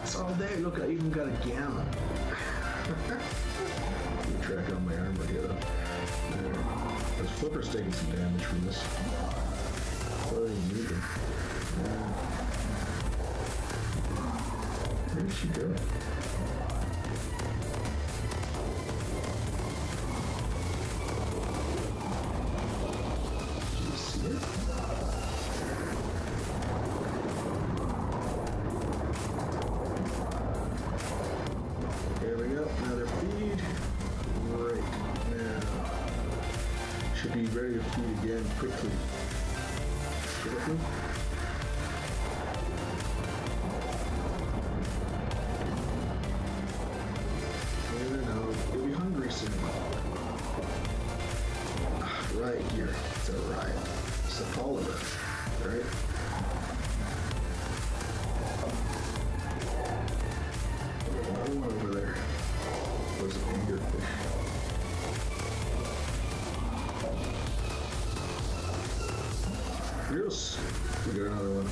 shots all day. Look, I even got a gamma. Keep track on my armor here. This flipper's taking some damage from this. What do you need? Where did she go? Did you see it? There we go, another feed. Right now. Should be ready to feed again quickly. You'll be hungry soon. Right here, it's a riot. It's a polymer, right? Another one over there. There's an anglerfish. Yes, we got another one.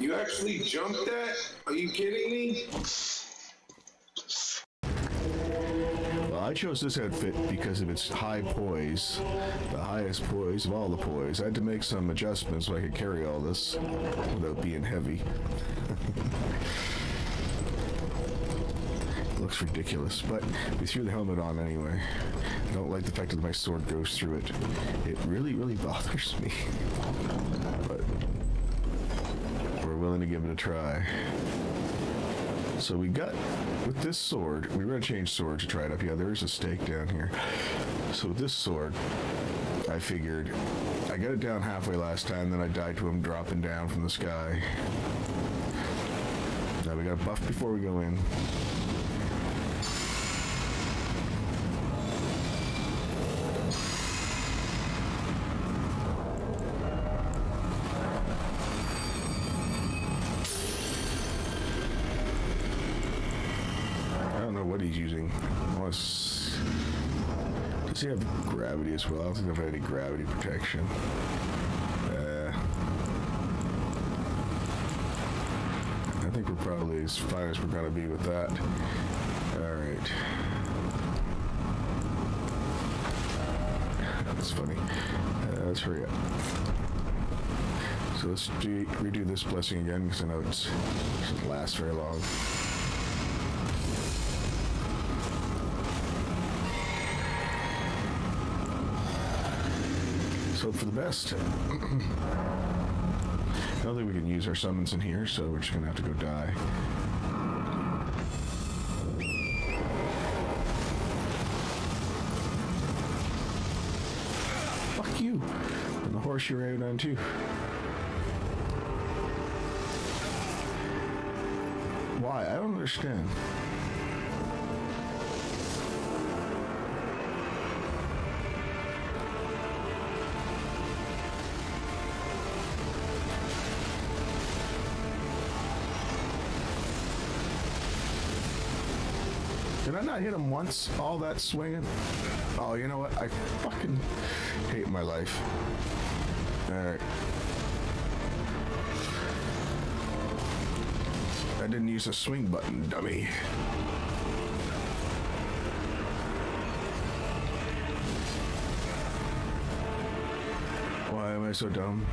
You actually jumped that? Are you kidding me? Well, I chose this outfit because of its high poise, the highest poise of all the poise. I had to make some adjustments so I could carry all this without being heavy. Looks ridiculous, but we threw the helmet on anyway. I don't like the fact that my sword goes through it. It really, really bothers me. But we're willing to give it a try. So we got, with this sword, we were going to change sword to try it up. Yeah, there is a stake down here. So with this sword, I figured, I got it down halfway last time, then I died to him dropping down from the sky. Now we got a buff before we go in. I don't know what he's using. Does he have gravity as well? I don't think I've had any gravity protection. I think we're probably as fine as we're gonna be with that. Alright. That's funny. Let's hurry up. So let's redo this blessing again, because I know it doesn't last very long. Hope for the best. I don't think we can use our summons in here, so we're just gonna have to go die. Fuck you! And the horse you rode on too. Why? I don't understand. Did I not hit him once? All that swinging? Oh, you know what? I fucking hate my life. Alright. I didn't use a swing button, dummy. Why am I so dumb?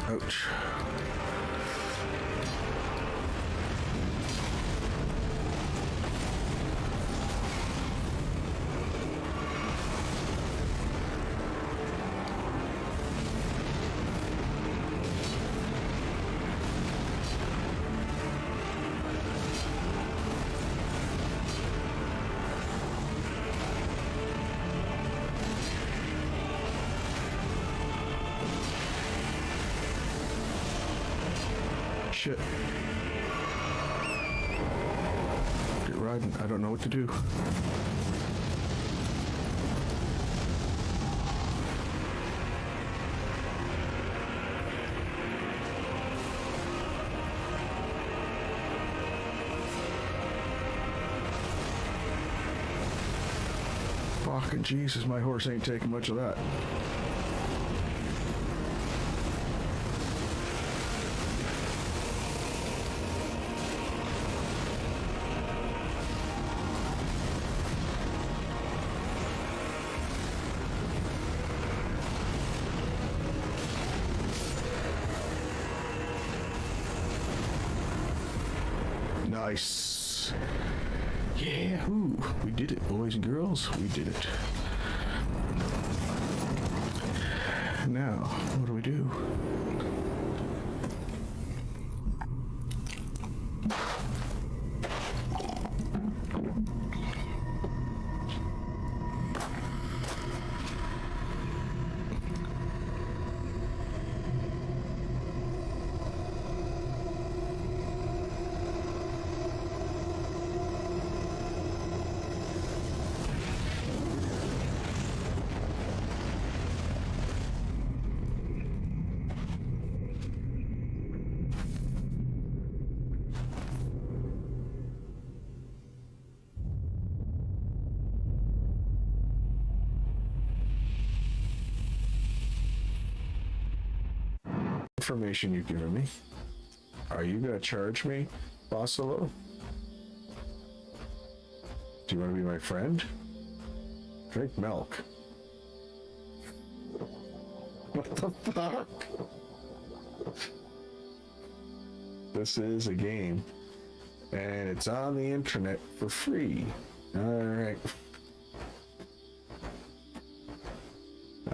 Ouch. Shit. Get riding. I don't know what to do. Fucking Jesus, my horse ain't taking much of that. Nice. Yeah, ooh, we did it, boys and girls. We did it. Now, what do we do? information you've given me. Are you gonna charge me, Bossolo? Do you want to be my friend? Drink milk. What the fuck? This is a game, and it's on the internet for free. Alright.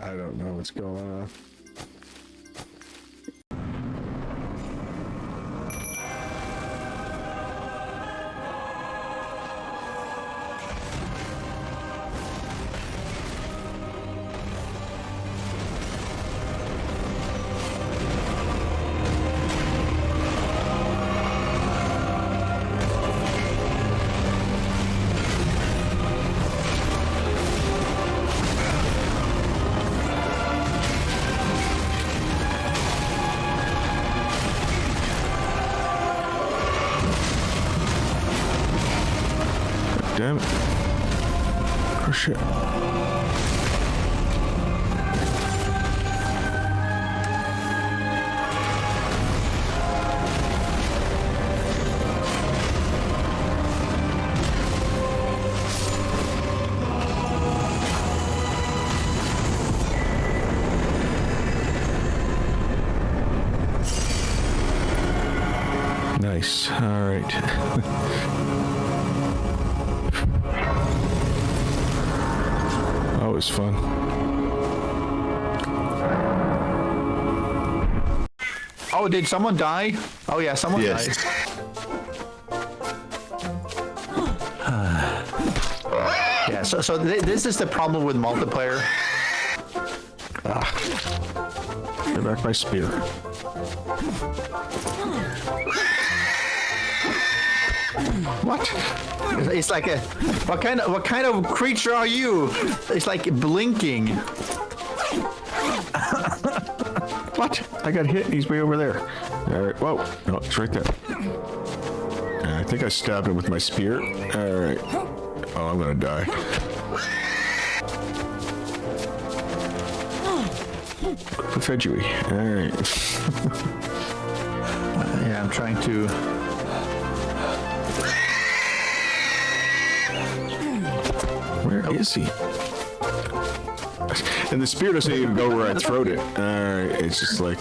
I don't know what's going on. Damn it. Oh shit. Nice. All right. Always fun. Oh, did someone die? Oh yeah, someone Yes. died. Yeah, so this is the problem with multiplayer. Get back my spear. What? It's like a what kind of creature are you? It's like blinking. What? I got hit. He's way over there. All right. Whoa. No, it's right there. I think I stabbed him with my spear. All right. Oh, I'm gonna die. Fedui. All right. Yeah, I'm trying to. Where is he? And the spear doesn't even go where I throwed it. Alright, it's just like...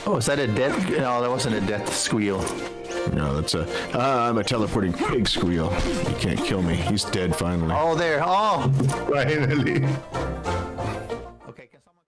Oh, is that a death? No, that wasn't a death squeal. No, that's a... I'm a teleporting pig squeal. You can't kill me. He's dead finally. Oh, there. Oh. Finally. Okay, can someone...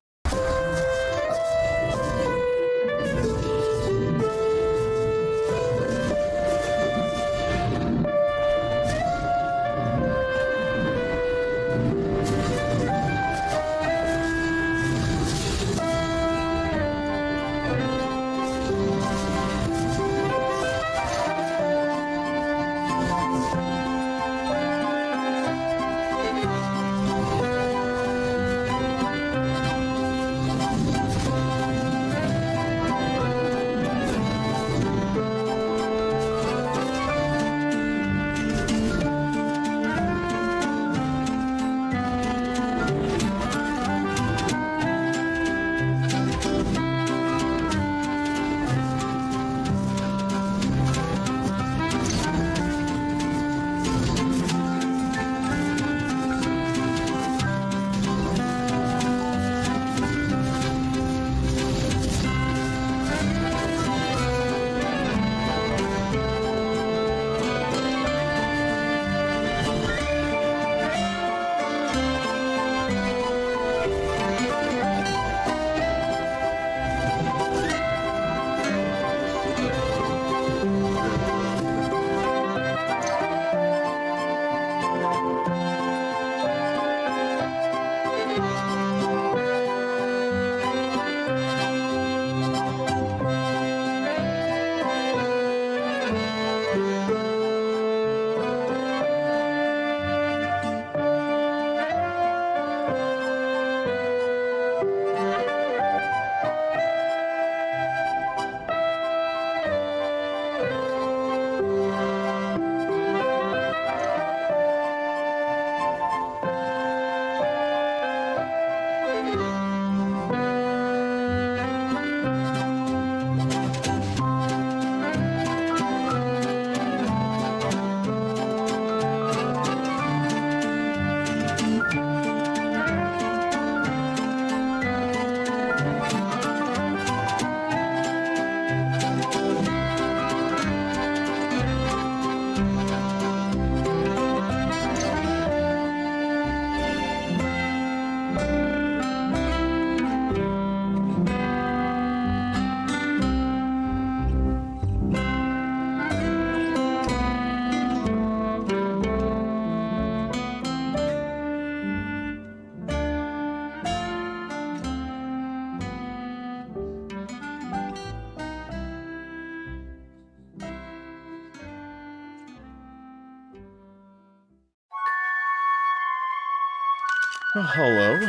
Well, hello.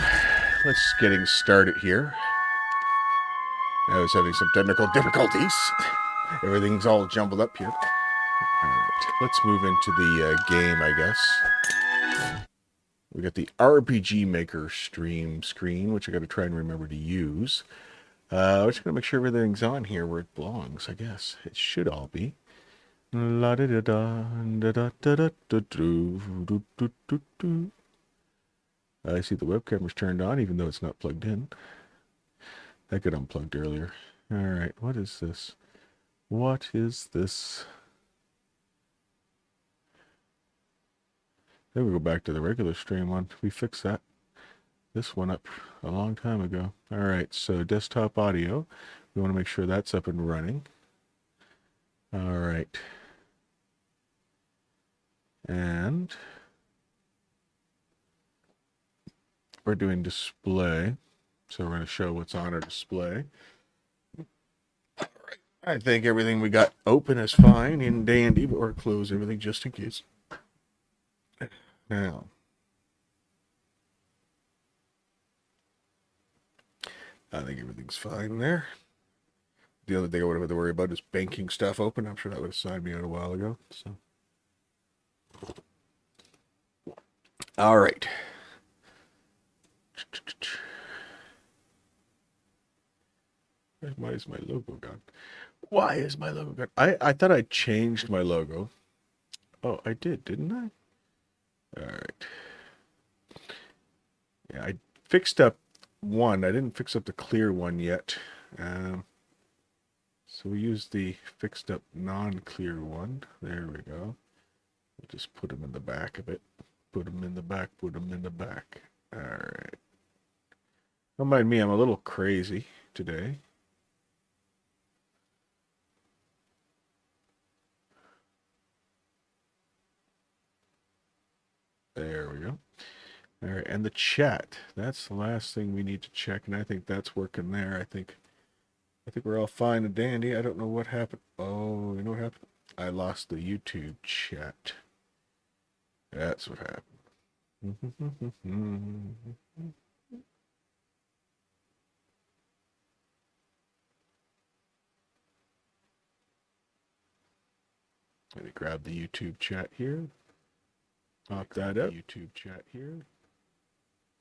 Let's getting started here. I was having some technical difficulties. Everything's all jumbled up here. All right, let's move into the game, I guess. We got the RPG Maker stream screen, which I got to try and remember to use. We're just gonna make sure everything's on here where it belongs. I guess it should all be. La da da da da da da da da do do do do. I see the webcam is turned on, even though it's not plugged in. That got unplugged earlier. All right, what is this? What is this? Then we go back to the regular stream one. We fixed that. This one up a long time ago. All right, so desktop audio. We want to make sure that's up and running. All right. And we're doing display. So we're going to show what's on our display. All right. I think everything we got open is fine and dandy, but we'll close everything just in case. Now, I think everything's fine there. The only thing I would have to worry about is banking stuff open. I'm sure that would have signed me out a while ago. So, all right. Why is my logo gone? Why is my logo gone? I thought I changed my logo. Oh, I did, didn't I? All right. Yeah, I fixed up one. I didn't fix up the clear one yet. So we use the fixed up non-clear one. There we go. We'll just put them in the back of it. Put them in the back, put them in the back. All right. Don't mind me, I'm a little crazy today. There we go. All right, and the chat. That's the last thing we need to check, and I think that's working there. I think we're all fine and dandy. I don't know what happened. Oh, you know what happened? I lost the YouTube chat. That's what happened. Let me grab the YouTube chat here. Pop that up. YouTube chat here.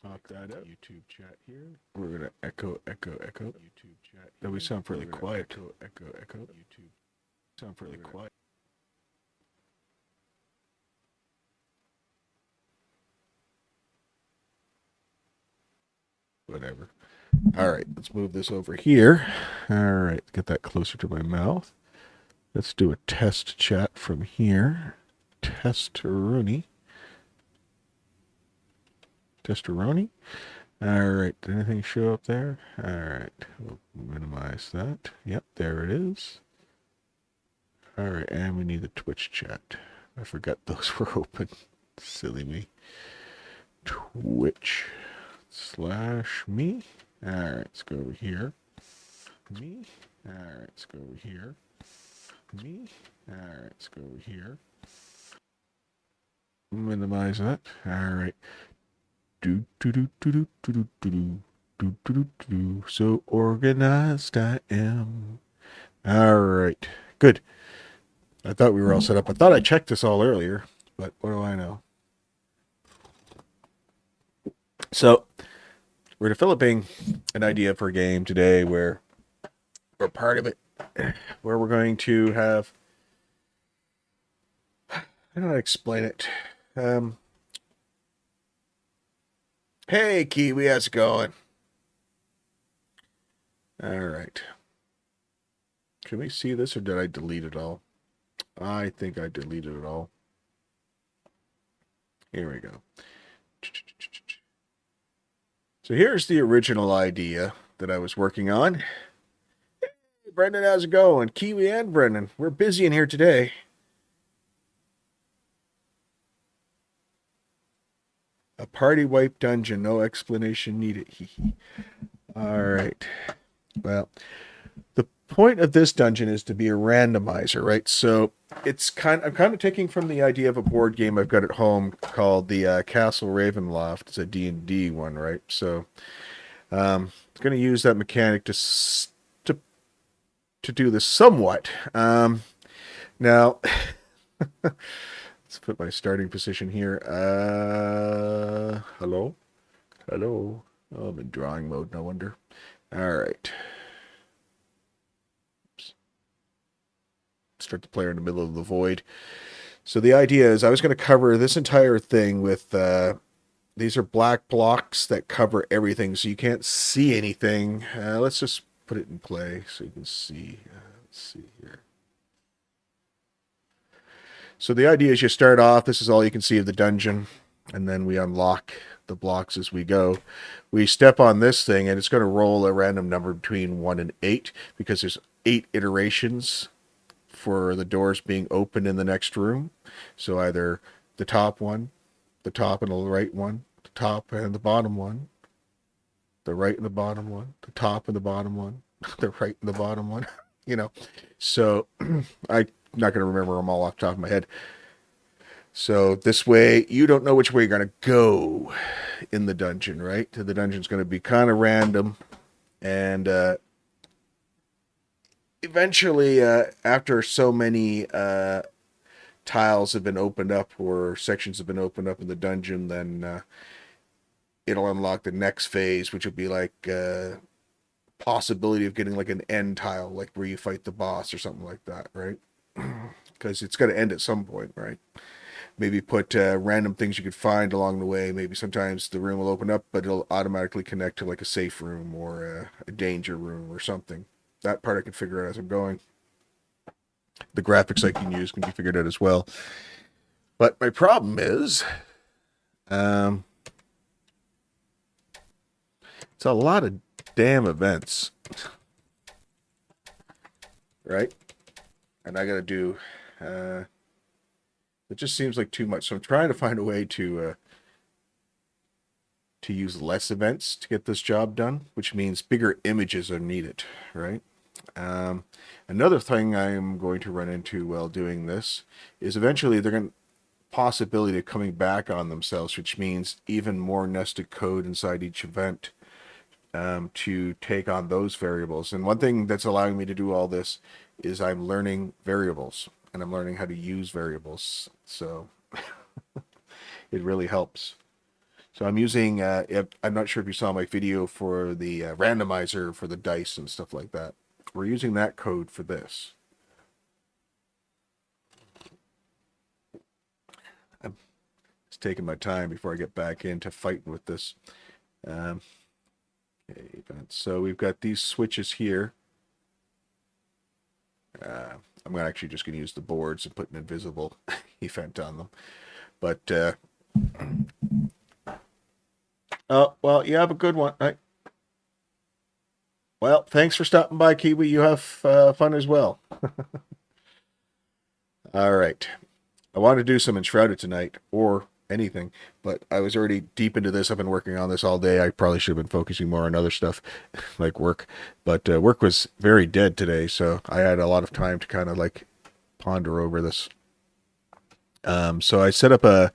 Pop that up. YouTube chat here. We're gonna echo. YouTube chat. Though we sound fairly quiet. Echo. YouTube. Sound fairly quiet. Whatever. All right, let's move this over here. All right, get that closer to my mouth. Let's do a test chat from here. Testeroni. All right, did anything show up there? All right, we'll minimize that. Yep, there it is. All right, and we need the Twitch chat. I forgot those were open. Silly me. Twitch/me. All right, let's go over here. Me. All right, let's go over here. Me. All right, let's go over here. Minimize that. All right. So organized I am. All right. Good. I thought we were all set up. I thought I checked this all earlier, but what do I know? So we're developing an idea for a game today where we're part of it, where we're going to have, I don't know how to explain it. Hey, Kiwi, how's it going? All right. Can we see this, or did I delete it all? I think I deleted it all. Here we go. So here's the original idea that I was working on. Hey, Brendan, how's it going? Kiwi and Brendan, we're busy in here today. A party wipe dungeon, no explanation needed. All right. Well, point of this dungeon is to be a randomizer, right? So I'm kind of taking from the idea of a board game I've got at home called the Castle Ravenloft. It's a D&D one, right? So it's going to use that mechanic to do this somewhat. Now, let's put my starting position here. Hello? Oh, I'm in drawing mode, no wonder. All right. Start the player in the middle of the void. So the idea is I was going to cover this entire thing with these are black blocks that cover everything, so you can't see anything. Let's just put it in play so you can see. Let's see here. So the idea is you start off, this is all you can see of the dungeon, and then we unlock the blocks as we go. We step on this thing, and it's going to roll a random number between 1 and 8, because there's 8 iterations for the doors being open in the next room. So either the top one, the top and the right one, the top and the bottom one, the right and the bottom one, the top and the bottom one, the right and the bottom one, you know. So I'm not going to remember them all off the top of my head. So this way, you don't know which way you're going to go in the dungeon, right? The dungeon's going to be kind of random. And eventually, after so many tiles have been opened up or sections have been opened up in the dungeon, then it'll unlock the next phase, which would be like possibility of getting like an end tile, like where you fight the boss or something like that, right? Because it's got to end at some point, right? Maybe put random things you could find along the way. Maybe sometimes the room will open up, but it'll automatically connect to like a safe room or a danger room or something. That part I can figure out as I'm going. The graphics I can use can be figured out as well. But my problem is, it's a lot of damn events, right? And I got to do, it just seems like too much. So I'm trying to find a way to use less events to get this job done, which means bigger images are needed, right? Another thing I'm going to run into while doing this is eventually they're going to possibility of coming back on themselves, which means even more nested code inside each event to take on those variables. And one thing that's allowing me to do all this is I'm learning variables and I'm learning how to use variables. So it really helps. So I'm using, I'm not sure if you saw my video for the randomizer for the dice and stuff like that. We're using that code for this. I'm just taking my time before I get back into fighting with this. Okay, so we've got these switches here. I'm actually just going to use the boards and put an invisible event on them. But, oh, well, you have a good one. Well, thanks for stopping by, Kiwi. You have fun as well. All right. I wanted to do some Enshrouded tonight, or anything, but I was already deep into this. I've been working on this all day. I probably should have been focusing more on other stuff, like work. But work was very dead today, so I had a lot of time to kind of like ponder over this. So I set up a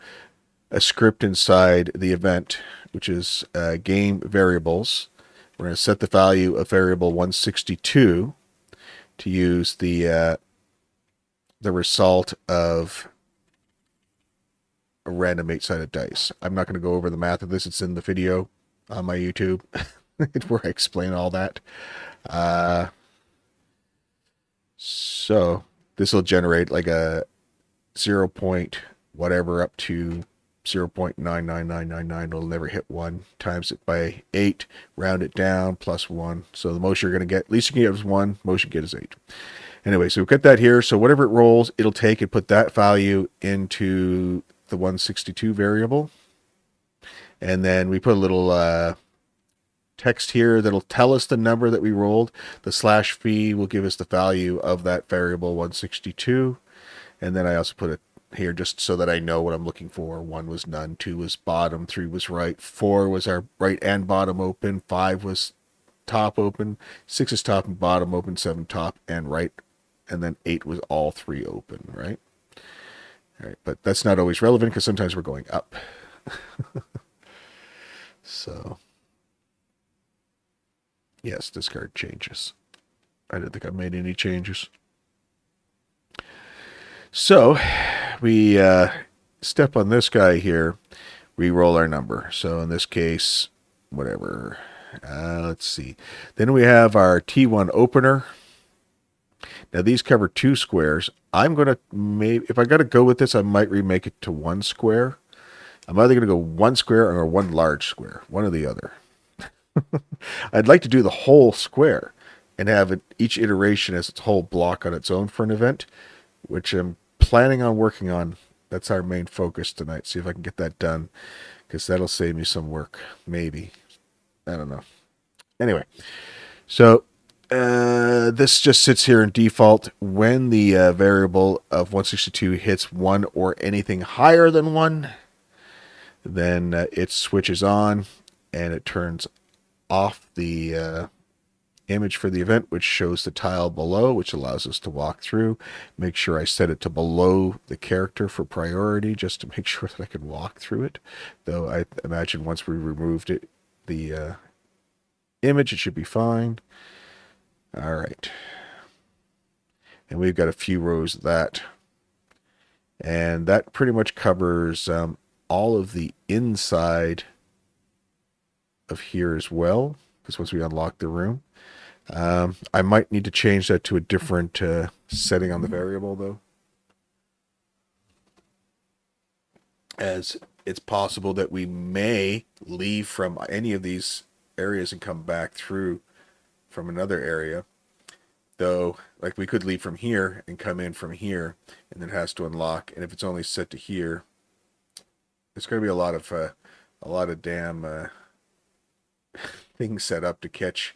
script inside the event, which is game variables. We're going to set the value of variable 162 to use the result of a random 8-sided dice. I'm not going to go over the math of this. It's in the video on my YouTube where I explain all that. So this will generate like a 0. whatever up to 0.99999. It'll never hit 1. Times it by 8, round it down, plus 1. So the most you're going to get, least you can get is 1, most you get is 8. Anyway, so we've got that here. So whatever it rolls, it'll take and put that value into the 162 variable. And then we put a little text here that'll tell us the number that we rolled. The /v will give us the value of that variable 162. And then I also put it here just so that I know what I'm looking for. 1 was none, 2 was bottom, 3 was right, 4 was our right and bottom open, 5 was top open, 6 is top and bottom open, 7 top and right, and then 8 was all 3 open, right? All right, but that's not always relevant because sometimes we're going up. So, yes, discard changes. I don't think I've made any changes. So, we step on this guy here, re-roll our number. So in this case, whatever. Let's see. Then we have our T1 opener. Now these cover 2 squares. I'm going to, maybe if I got to go with this, I might remake it to 1 square. I'm either going to go 1 square or 1 large square, one or the other. I'd like to do the whole square and have it, each iteration as its whole block on its own for an event, which I'm planning on working on. That's our main focus tonight. See if I can get that done, because that'll save me some work. Maybe. I don't know. Anyway, so this just sits here in default. When the variable of 162 hits 1 or anything higher than 1, then it switches on and it turns off the image for the event, which shows the tile below, which allows us to walk through. Make sure I set it to below the character for priority, just to make sure that I can walk through it. Though I imagine once we removed it, the image, it should be fine. All right. And we've got a few rows of that. And that pretty much covers all of the inside of here as well, because once we unlock the room, I might need to change that to a different setting on the variable, though, as it's possible that we may leave from any of these areas and come back through from another area. Though, like, we could leave from here and come in from here, and then it has to unlock. And if it's only set to here, it's going to be a lot of damn things set up to catch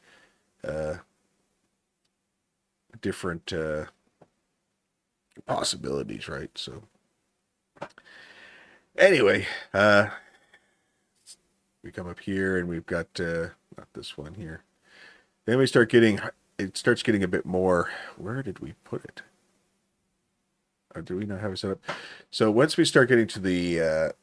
different possibilities, right? So anyway, we come up here and we've got not this one here. Then we start getting, it starts getting a bit more. Where did we put it? Or do we not have it set up? So once we start getting to the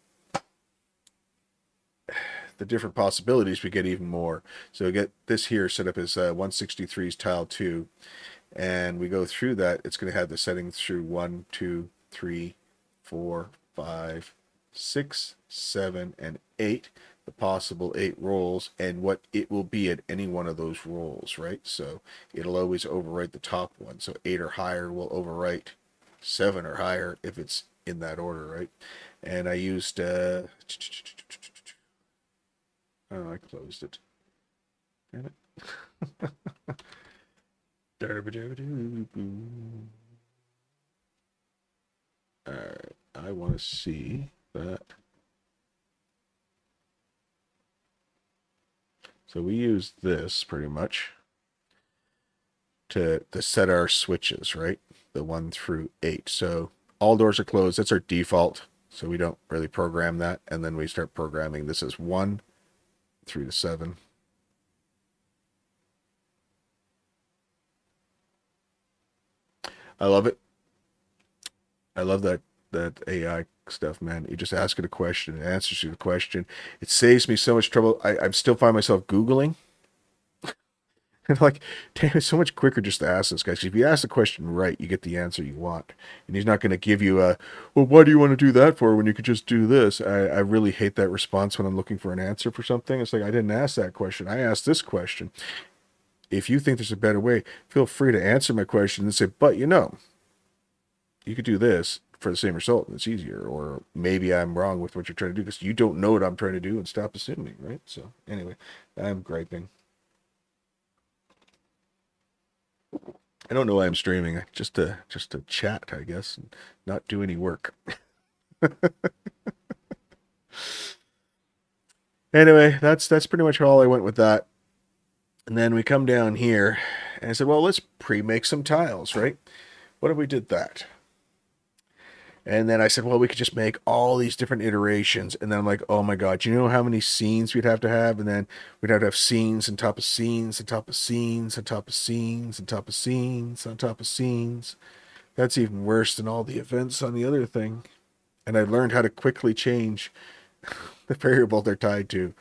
different possibilities, we get even more. So we get this here set up as 163's tile 2, and we go through that. It's going to have the settings through 1, 2, 3, 4, 5, 6, 7, and 8. The possible 8 rolls and what it will be at any one of those rolls, right? So it'll always overwrite the top one. So 8 or higher will overwrite 7 or higher if it's in that order, right? And I used oh, I closed it. Damn it. Alright, I want to see that. So we use this pretty much to set our switches, right? The 1 through 8. So all doors are closed. That's our default. So we don't really program that. And then we start programming this as 1 through to 7. I love it. I love that AI stuff, man. You just ask it a question, it answers you the question. It saves me so much trouble. I still find myself Googling. And like, damn, it's so much quicker just to ask this guy. If you ask the question right, you get the answer you want. And he's not going to give you a, well, why do you want to do that for when you could just do this? I really hate that response when I'm looking for an answer for something. It's like, I didn't ask that question. I asked this question. If you think there's a better way, feel free to answer my question and say, but you know, you could do this for the same result and it's easier. Or maybe I'm wrong with what you're trying to do because you don't know what I'm trying to do, and stop assuming, right? So anyway, I'm griping. I don't know why I'm streaming. Just to chat, I guess, and not do any work. Anyway, that's pretty much all I went with that. And then we come down here, and I said, well, let's pre-make some tiles, right? What if we did that? And then I said, well, we could just make all these different iterations. And then I'm like, oh my God, do you know how many scenes we'd have to have? And then we'd have to have scenes on top of scenes on top of scenes on top of scenes on top of scenes on top of scenes. That's even worse than all the events on the other thing. And I learned how to quickly change the variable they're tied to.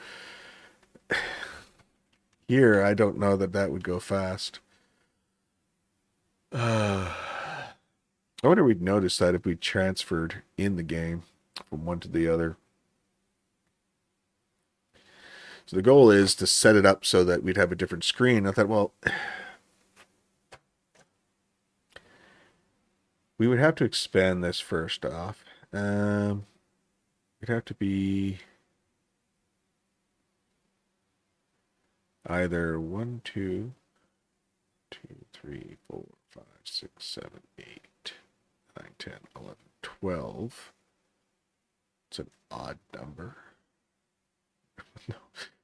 Here, I don't know that would go fast. I wonder if we'd notice that if we transferred in the game from one to the other. So the goal is to set it up so that we'd have a different screen. I thought, well, we would have to expand this first off. It'd have to be either 1, 2, 3, 4, 5, 6, 7, 8, 9, 10, 11, 12. It's an odd number. No,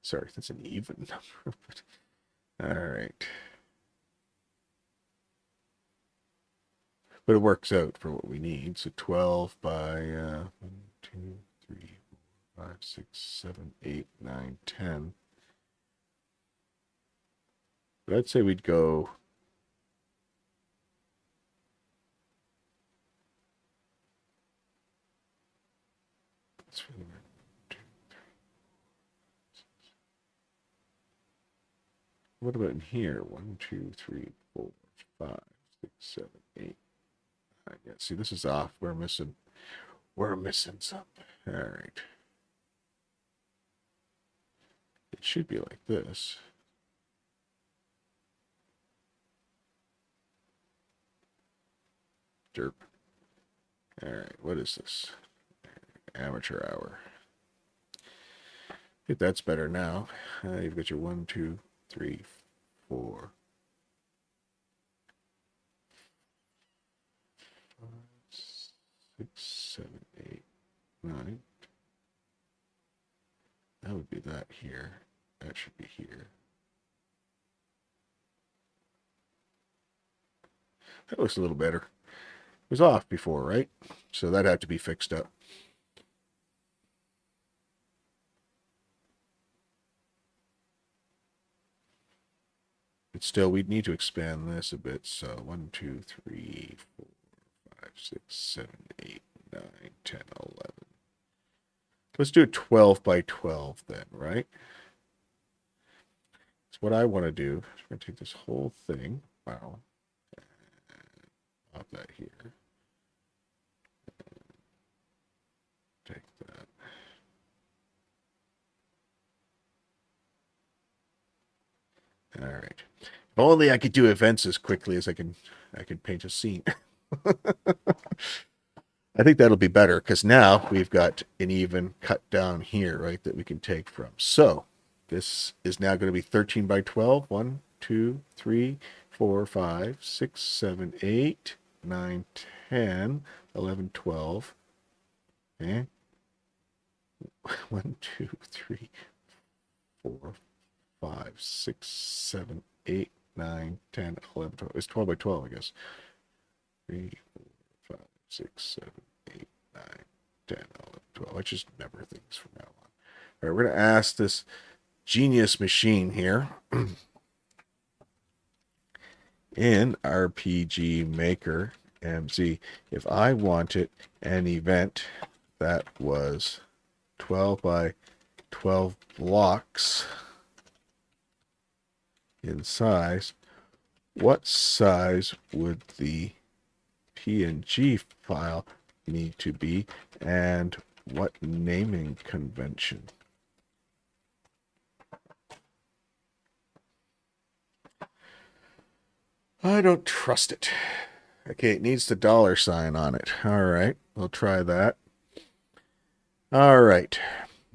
sorry, that's an even number. All right. But it works out for what we need. So 12 by 1, 2, 3, 4, 5, 6, 7, 8, 9, 10. But I'd say we'd go what about in here? 1, 2, 3, 4, 5, 6, 7, 8. Yeah, see, this is off. We're missing something. All right. It should be like this. Derp. All right, what is this? Amateur hour. I think that's better now. You've got your 1, 2, 3, 4, 5, 6, 7, 8, 9. That would be that here. That should be here. That looks a little better. It was off before, right? So that had to be fixed up. But still, we'd need to expand this a bit. So 1, 2, 3, 4, 5, 6, 7, 8, 9, 10, 11. Let's do a 12 by 12 then, right? That's what I want to do. I'm going to take this whole thing. Wow. Pop that here. Take that. All right. If only I could do events as quickly as I can paint a scene. I think that'll be better because now we've got an even cut down here, right, that we can take from. So this is now going to be 13 by 12. 1, 2, 3, 4, 5, 6, 7, 8, 9, 10, 11, 12. Okay. 1, 2, 3, 4, 5, 6, 7, 8, 9, 10, 11, 12. It's 12 by 12, I guess. 3, 4, 5, 6, 7, 8, 9, 10, 11, 12. I just remember things from now on. All right, we're going to ask this genius machine here in RPG Maker MZ if I wanted an event that was 12 by 12 blocks in size, what size would the PNG file need to be, and what naming convention? I don't trust it. Okay, it needs the $sign on it. All right, we'll try that. All right.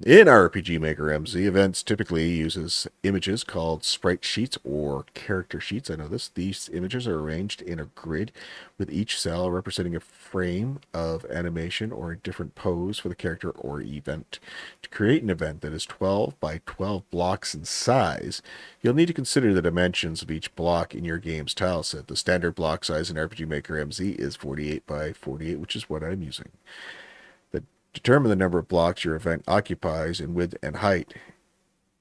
In RPG Maker MZ, events typically uses images called sprite sheets or character sheets. I know this. These images are arranged in a grid with each cell representing a frame of animation or a different pose for the character or event. To create an event that is 12 by 12 blocks in size, you'll need to consider the dimensions of each block in your game's tile set. The standard block size in RPG Maker MZ is 48 by 48, which is what I'm using. Determine the number of blocks your event occupies in width and height.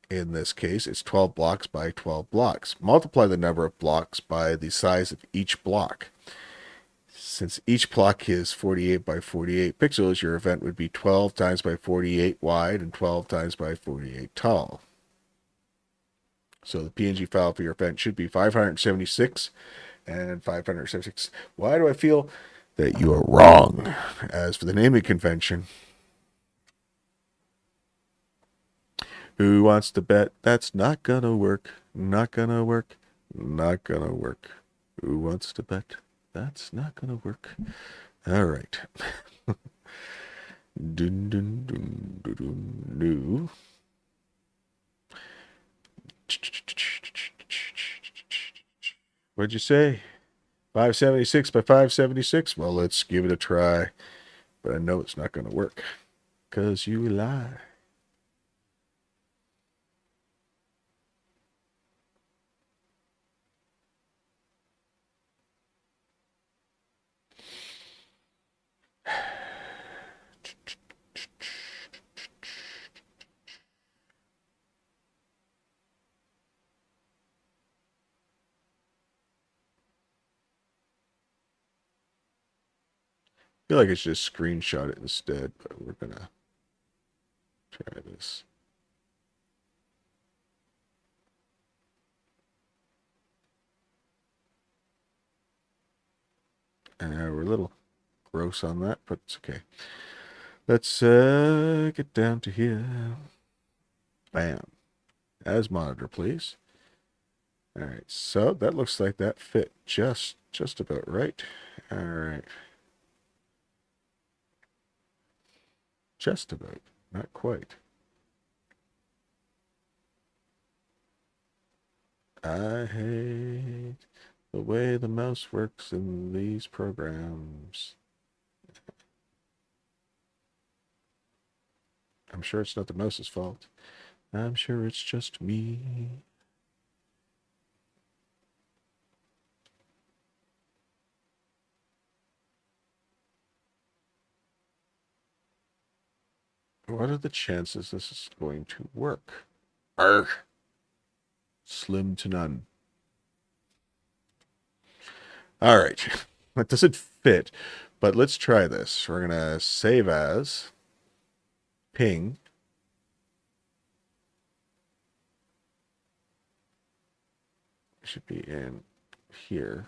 In this case, it's 12 blocks by 12 blocks. Multiply the number of blocks by the size of each block. Since each block is 48 by 48 pixels, your event would be 12 times by 48 wide and 12 times by 48 tall. So the PNG file for your event should be 576 and 576. Why do I feel that you are wrong? As for the naming convention, who wants to bet that's not gonna work? Not gonna work. Not gonna work. Who wants to bet that's not gonna work? All right. Dun, dun, dun, dun, dun, no. What'd you say? 576 by 576? Well, let's give it a try. But I know it's not going to work. 'Cause you lie. I feel like I should just screenshot it instead, but we're gonna try this. We're a little gross on that, but it's okay. Let's get down to here. Bam. As monitor, please. All right, so that looks like that fit just about right. All right. Just about, not quite. I hate the way the mouse works in these programs. I'm sure it's not the mouse's fault. I'm sure it's just me. What are the chances this is going to work? Arrgh. Slim to none. All right. That doesn't fit, but let's try this. We're going to save as ping. It should be in here.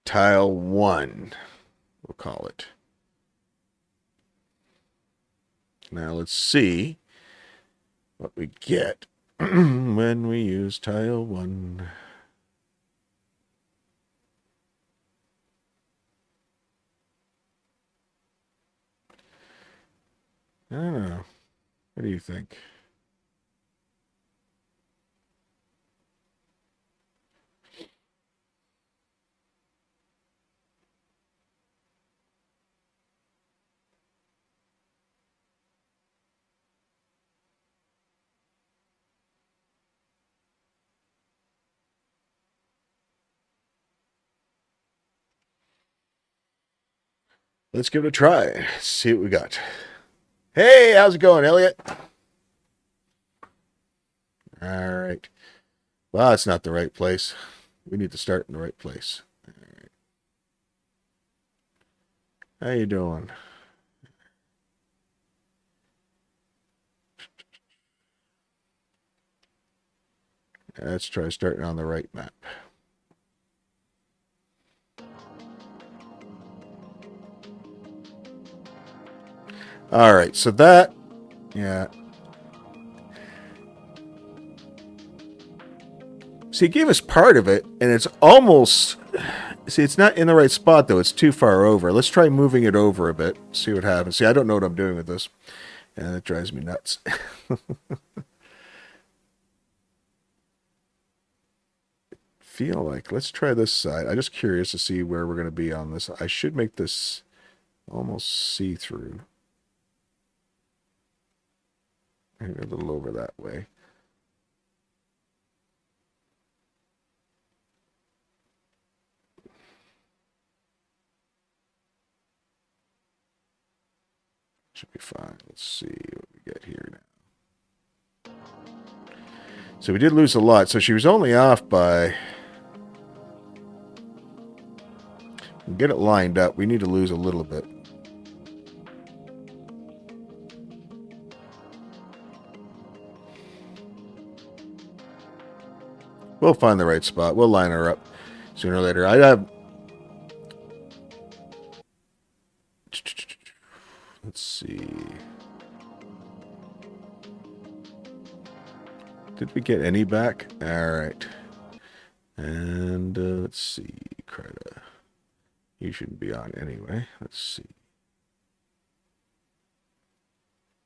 Tile 1, we'll call it. Now let's see what we get when we use tile 1. I don't know. What do you think? Let's give it a try. See what we got. Hey, how's it going, Elliot? All right. Well, that's not the right place. We need to start in the right place. All right. How you doing? Let's try starting on the right map. All right, so that Yeah. See, it gave us part of it, and it's almost... See, it's not in the right spot, though. It's too far over. Let's try moving it over a bit. See what happens. See, I don't know what I'm doing with this. And it drives me nuts. Feel like... Let's try this side. I'm just curious to see where we're going to be on this. I should make this almost see-through. Maybe a little over that way. Should be fine. Let's see what we get here now. So we did lose a lot. So she was only off by... Get it lined up. We need to lose a little bit. We'll find the right spot. We'll line her up sooner or later. I'd have... Let's see. Did we get any back? All right. And let's see. Creta. You shouldn't be on anyway. Let's see.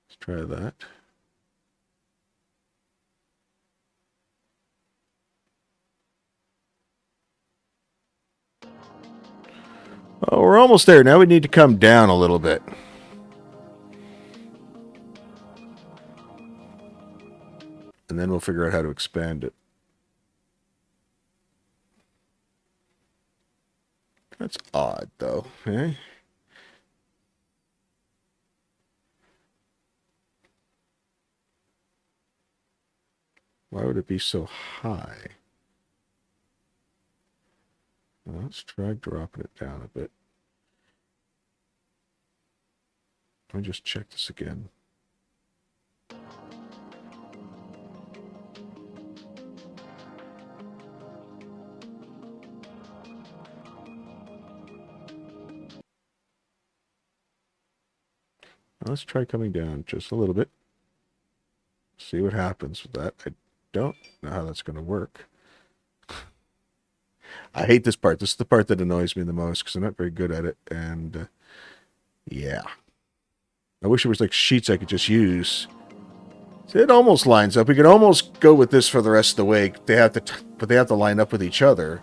Let's try that. Oh, we're almost there. Now we need to come down a little bit. And then we'll figure out how to expand it. That's odd, though. Eh? Why would it be so high? Well, let's try dropping it down a bit. Let me just check this again. Let's try coming down just a little bit. See what happens with that. I don't know how that's going to work. I hate this part. This is the part that annoys me the most because I'm not very good at it. And yeah. I wish there was like sheets I could just use. See, it almost lines up. We could almost go with this for the rest of the way. They have to, but they have to line up with each other.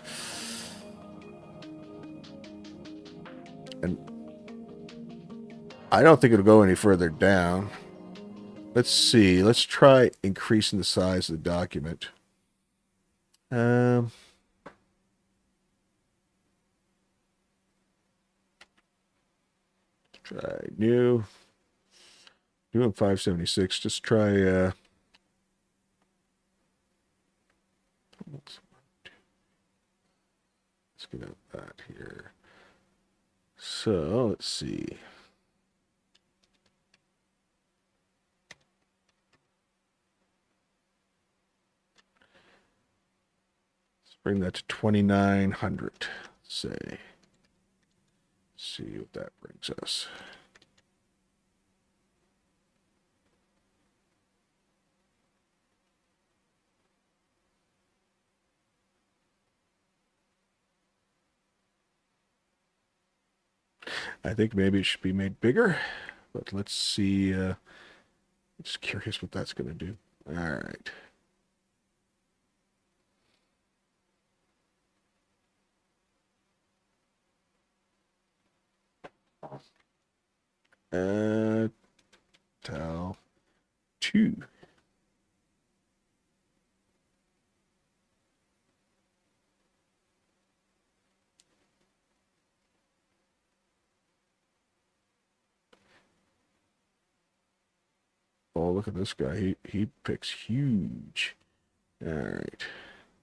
And I don't think it'll go any further down. Let's see. Let's try increasing the size of the document. Try new. Doing 576. Just try. Let's get out that here. So let's see. Let's bring that to 2900. Say. See what that brings us. I think maybe it should be made bigger, but let's see. I'm just curious what that's going to do. All right. Tile 2. Oh, look at this guy. He picks huge. All right.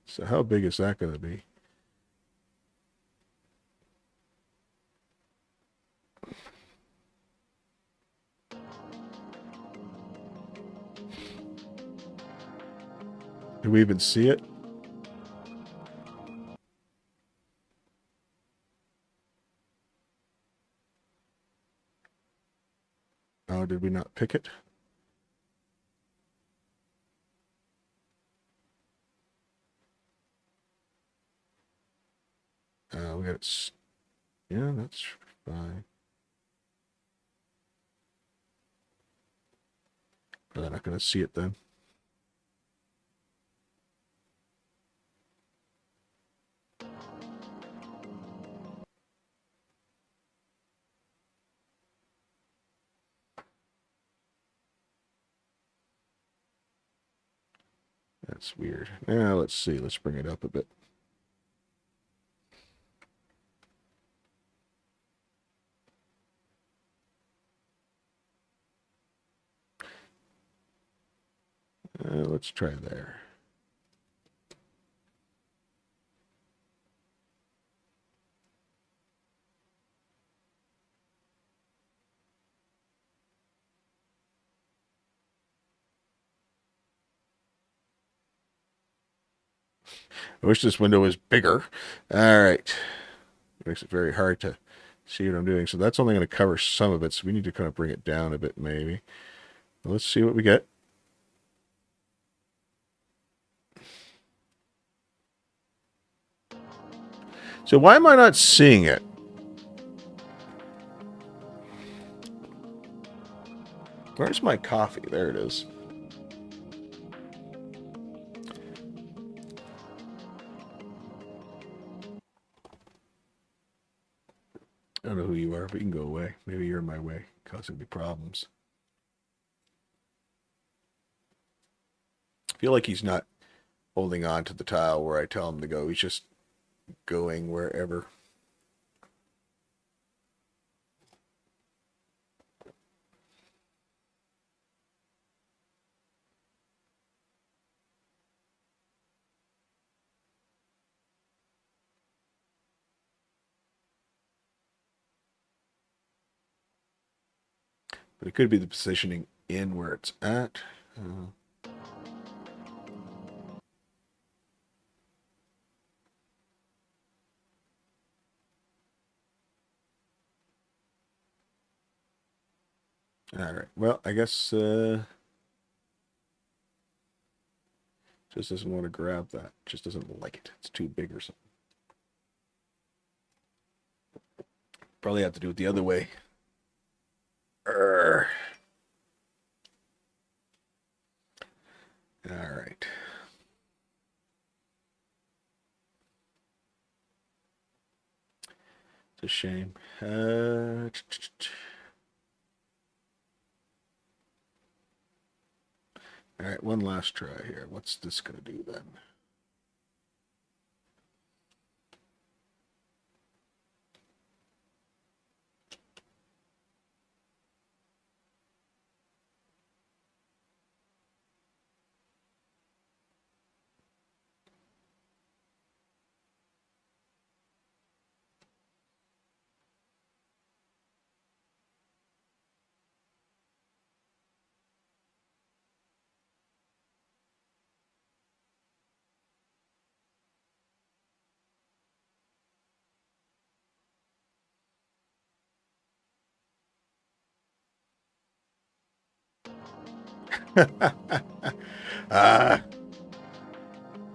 So how big is that going to be? Do we even see it? Oh, did we not pick it? We got it. Yeah, that's fine. Probably not going to see it then. That's weird. Now let's see. Let's bring it up a bit. Let's try there. I wish this window was bigger. All right. It makes it very hard to see what I'm doing. So that's only going to cover some of it. So we need to kind of bring it down a bit maybe. Let's see what we get. So why am I not seeing it? Where's my coffee? There it is. I don't know who you are, but you can go away. Maybe you're in my way, causing me problems. I feel like he's not holding on to the tile where I tell him to go. He's just going wherever. But it could be the positioning in where it's at. All right. Well, I guess just doesn't want to grab that. Just doesn't like it. It's too big or something. Probably have to do it the other way. All right. It's a shame. All right, one last try here. What's this going to do then?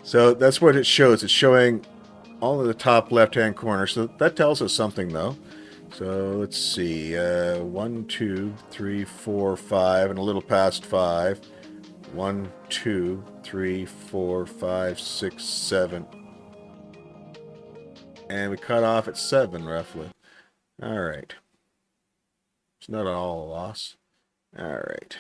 So that's what it shows. It's showing all in the top left-hand corner. So that tells us something, though. So let's see. 1, 2, 3, 4, 5, and a little past 5. 1, 2, 3, 4, 5, 6, 7. And we cut off at 7, roughly. All right. It's not all a loss. All right.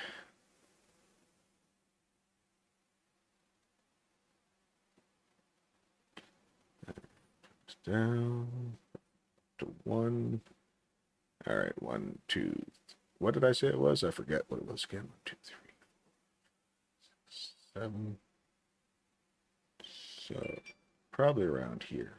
Down to 1. All right, 1, 2. What did I say it was? I forget what it was again. 1, 2, 3, 6, 7. So probably around here.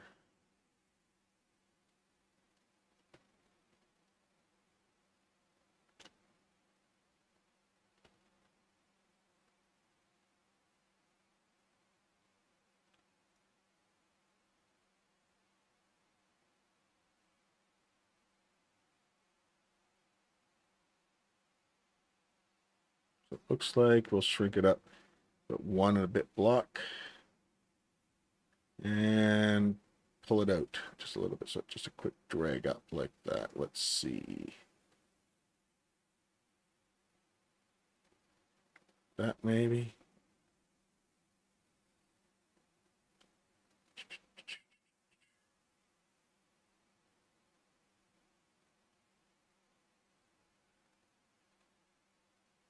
So it looks like we'll shrink it up, but 1 and a bit block. And pull it out just a little bit. So just a quick drag up like that. Let's see. That maybe.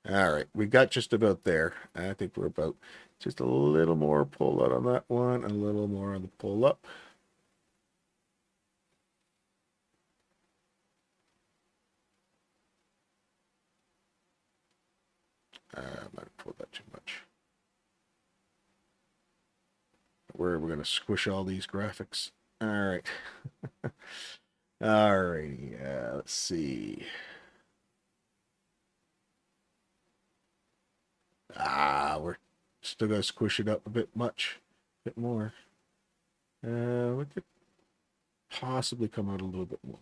All right, we got just about there. I think we're about just a little more pull out on that one, a little more on the pull up. I might have pulled that too much. Where we're going to squish all these graphics. All right. All righty. Let's see. We're still going to squish it up a bit bit more. We could possibly come out a little bit more.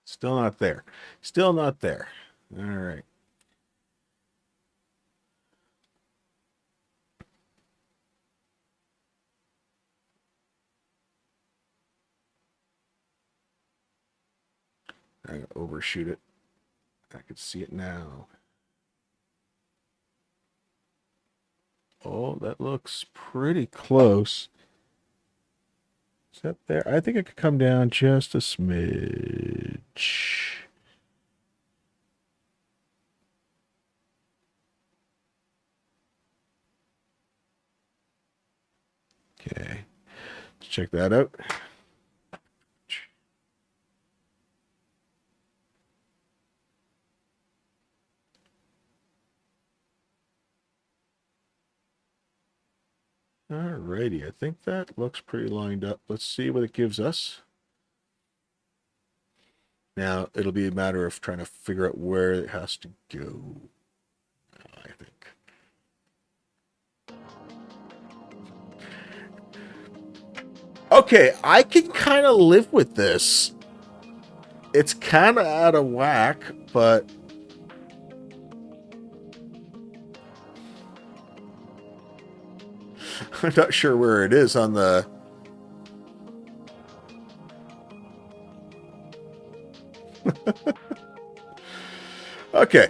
Still not there. Still not there. All right. I'm going to overshoot it. I can see it now. Oh, that looks pretty close. Is that there? I think it could come down just a smidge. Okay. Let's check that out. Alrighty, I think that looks pretty lined up. Let's see what it gives us. Now, it'll be a matter of trying to figure out where it has to go, I think. Okay, I can kind of live with this. It's kind of out of whack, but... I'm not sure where it is on the... Okay.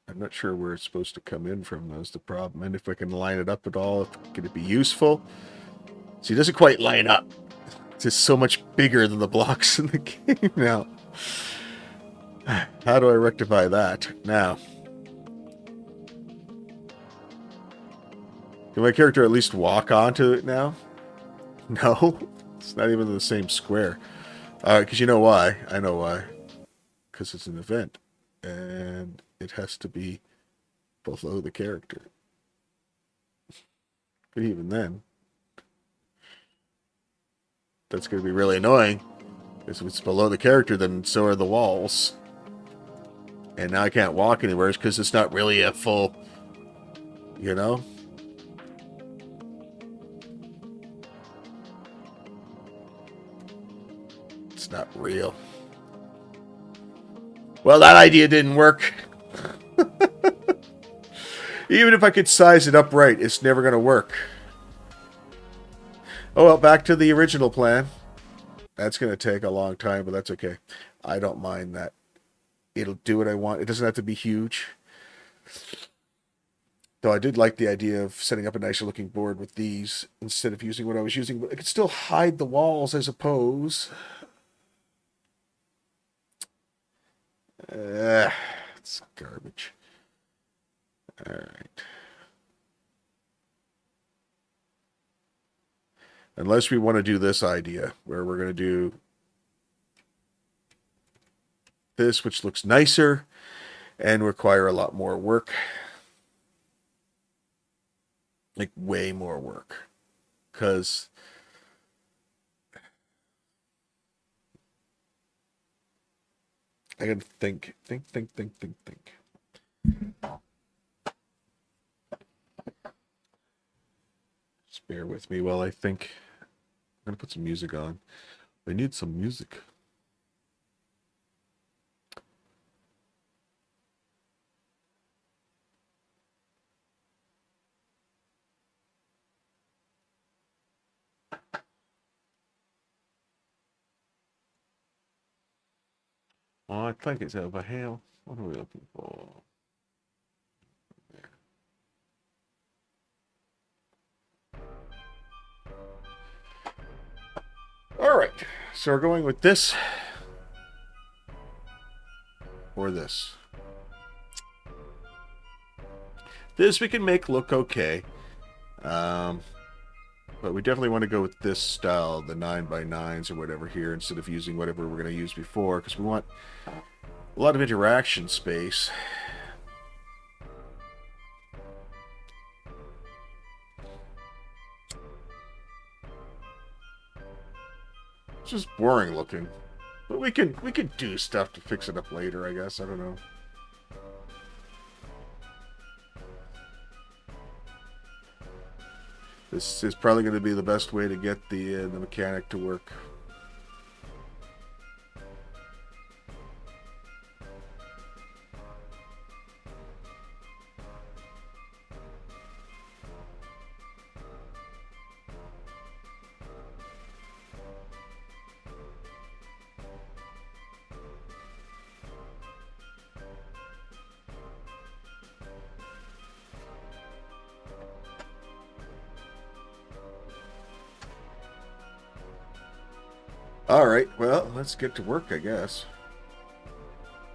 I'm not sure where it's supposed to come in from. That's the problem. And if I can line it up at all, could it be useful? See, it doesn't quite line up. It's just so much bigger than the blocks in the game now. How do I rectify that? Now. Can my character at least walk onto it now? No. It's not even in the same square. Because you know why? I know why. Because it's an event. And it has to be below the character. But even then, that's going to be really annoying. Because if it's below the character, then so are the walls. And now I can't walk anywhere because it's not really a full, you know? It's not real. Well, that idea didn't work. Even if I could size it up right, it's never going to work. Oh, well, back to the original plan. That's going to take a long time, but that's okay. I don't mind that. It'll do what I want. It doesn't have to be huge. Though I did like the idea of setting up a nicer looking board with these instead of using what I was using. But I could still hide the walls, I suppose. Let's That's garbage. All right. Unless we want to do this idea where we're going to do this, which looks nicer and require a lot more work. Like way more work. Because I gotta think. Just bear with me while I think. I'm gonna put some music on. I need some music. Oh, I think it's over here. What are we looking for? All right, so we're going with this or this. This we can make look okay, but we definitely want to go with this style, the 9x9s or whatever here, instead of using whatever we're going to use before, because we want a lot of interaction space. It's just boring looking, but we can do stuff to fix it up later, I guess. I don't know. This is probably going to be the best way to get the mechanic to work. Alright, well, let's get to work, I guess.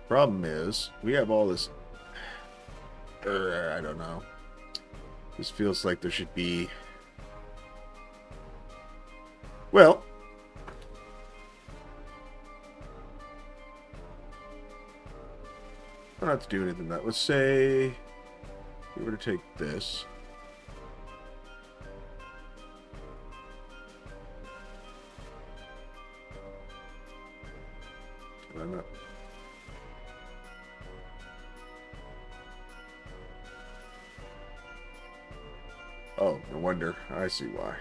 Problem is, we have all this... I don't know. This feels like there should be... Well... I don't have to do anything that. Let's say... we were to take this... Oh, no wonder. I see why.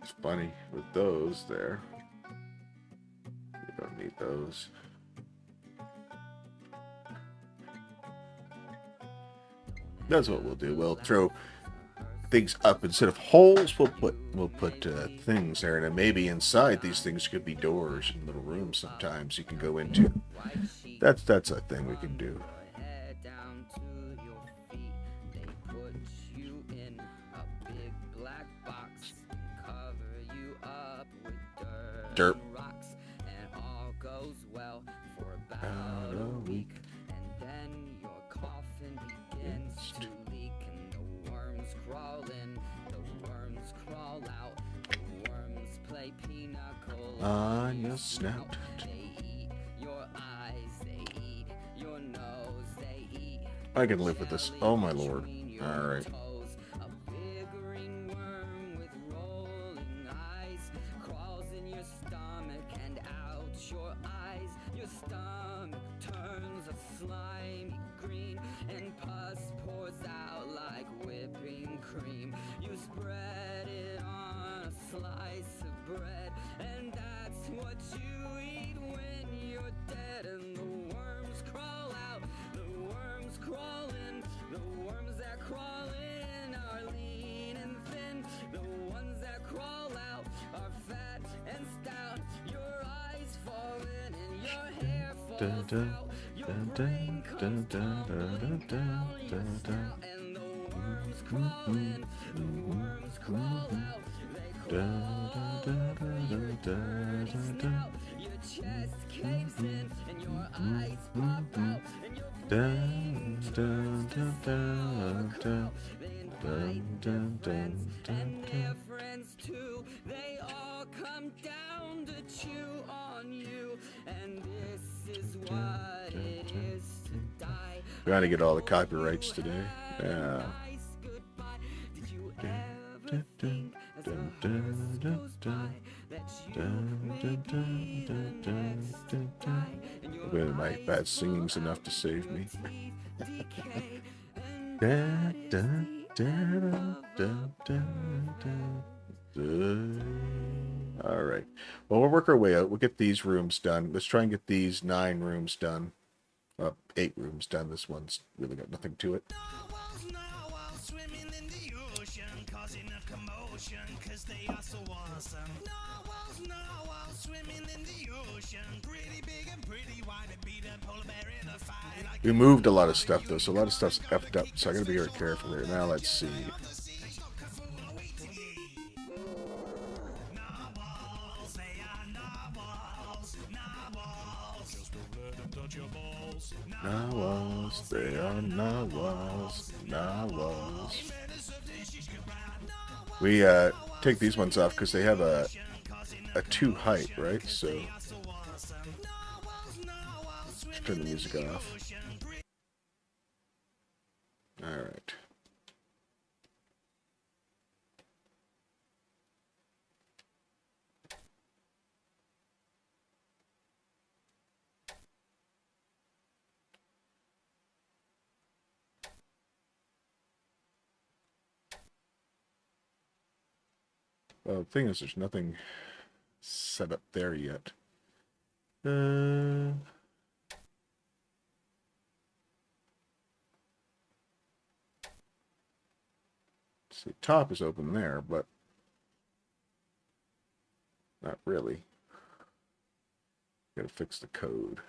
It's funny with those there. You don't need those. That's what we'll do. We'll throw things up instead of holes. We'll put things there, and then maybe inside these things could be doors and little rooms. Sometimes you can go into. That's a thing we can do. Dirt. About a week, and then your coffin begins to leak, and the worms crawl in, the worms crawl out, the worms play pinochle on your snout. They eat your eyes, they eat your nose, they eat. I can live with this. Oh my lord. All right. Your stomach turns a slimy green, and pus pours out like whipping cream. You spread it on a slice of bread, and that's what you eat when you're dead. And the worms crawl out, the worms crawl in, the worms that crawl in are lean and thin. The ones that crawl out are fat and stout. Your eyes fall in and your hair falls out. Your brain comes tumbling down your snout. And the worms crawl in, the worms crawl out. They crawl over your dirty snout. Your chest caves in and your eyes pop out. And your brain turns to sauerkraut. They invite their friends and their friends too. They all come down to chew on you. And this is what it is to die. Trying to get all the copyrights today. Yeah. Nice goodbye. Did you ever think as the hearse goes by that you may be the next to die? And your But my eyes bad singing's enough to save me. teeth decay, and Da, that is da, the da, end da, of da, da, da. All right. Well, we'll work our way out. We'll get these rooms done. Let's try and get these 9 rooms done. 8 rooms done. This one's really got nothing to it. Narwhals swimming in the ocean, causing a commotion, 'cause they are so awesome. Narwhals swimming in the ocean, pretty big and pretty wide, and beat a polar bear in a fight. Like We moved a lot of stuff, though, so a lot of stuff's effed up, so I gotta be very careful here. Now, let's see. narwhals, they are narwhals, narwhals. Just don't let them touch your balls. Narwhals, they are narwhals, narwhals. We take these ones off because they have a 2 height, right? So let's turn the music off. All right. Well, the thing is, there's nothing set up there yet. See, top is open there, but not really. Gotta fix the code.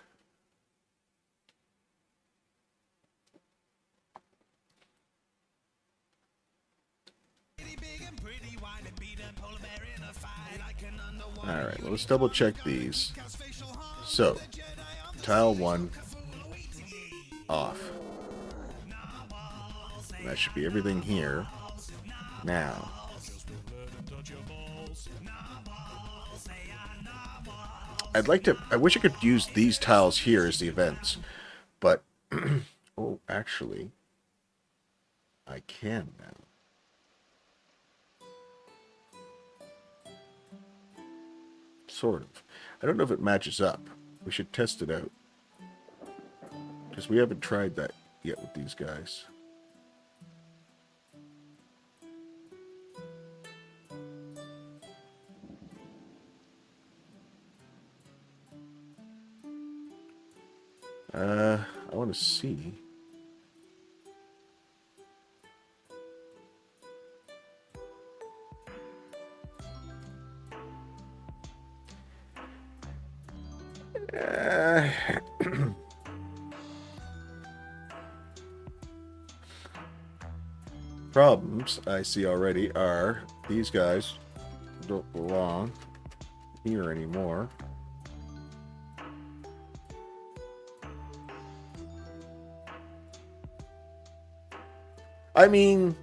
Alright, well, let's double check these. So, tile 1 off. And that should be everything here. Now, I wish I could use these tiles here as the events, but, oh, actually, I can now. Sort of. I don't know if it matches up. We should test it out. Because we haven't tried that yet with these guys. I want to see. Problems I see already are these guys don't belong here anymore. I mean,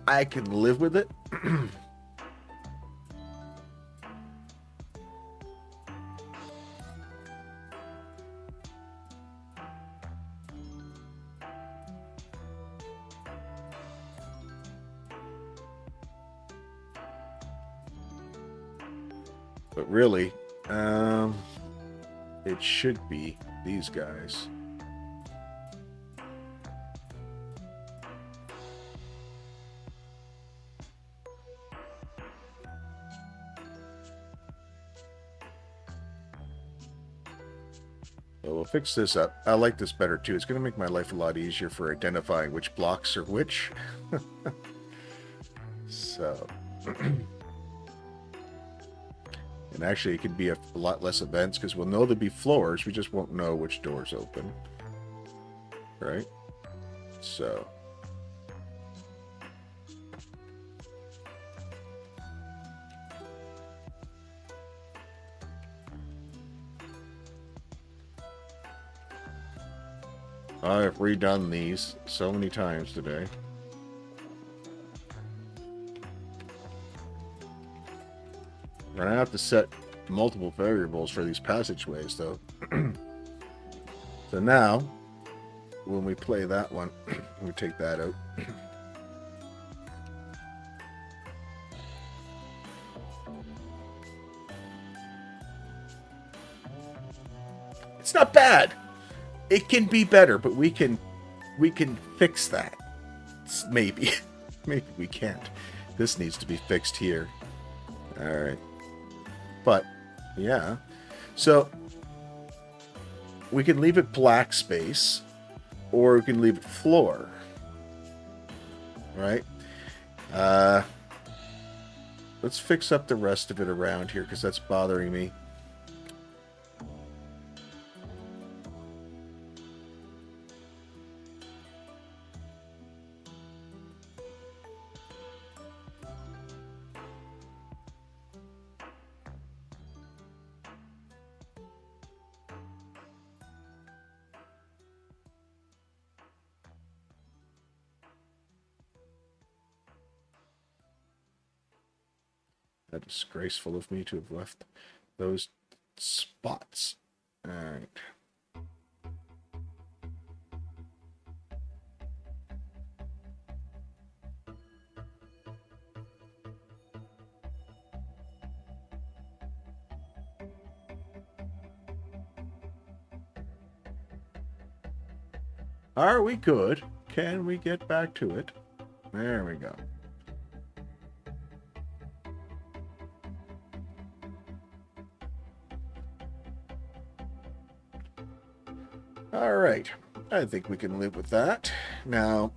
I can live with it. But really, it should be these guys. So we'll fix this up. I like this better too. It's going to make my life a lot easier for identifying which blocks are which. So, and actually it could be a lot less events because we'll know there'll be floors. We just won't know which doors open. Right? So. I've redone these so many times today. We're gonna have to set multiple variables for these passageways, though. So now, when we play that one, we take that out. It's not bad. It can be better, but we can fix that. Maybe. Maybe we can't. This needs to be fixed here. All right. But, yeah. So, we can leave it black space, or we can leave it floor. Right? Let's fix up the rest of it around here, because that's bothering me. That disgraceful of me to have left those spots. All right. Are we good? Can we get back to it? There we go. All right, I think we can live with that. Now,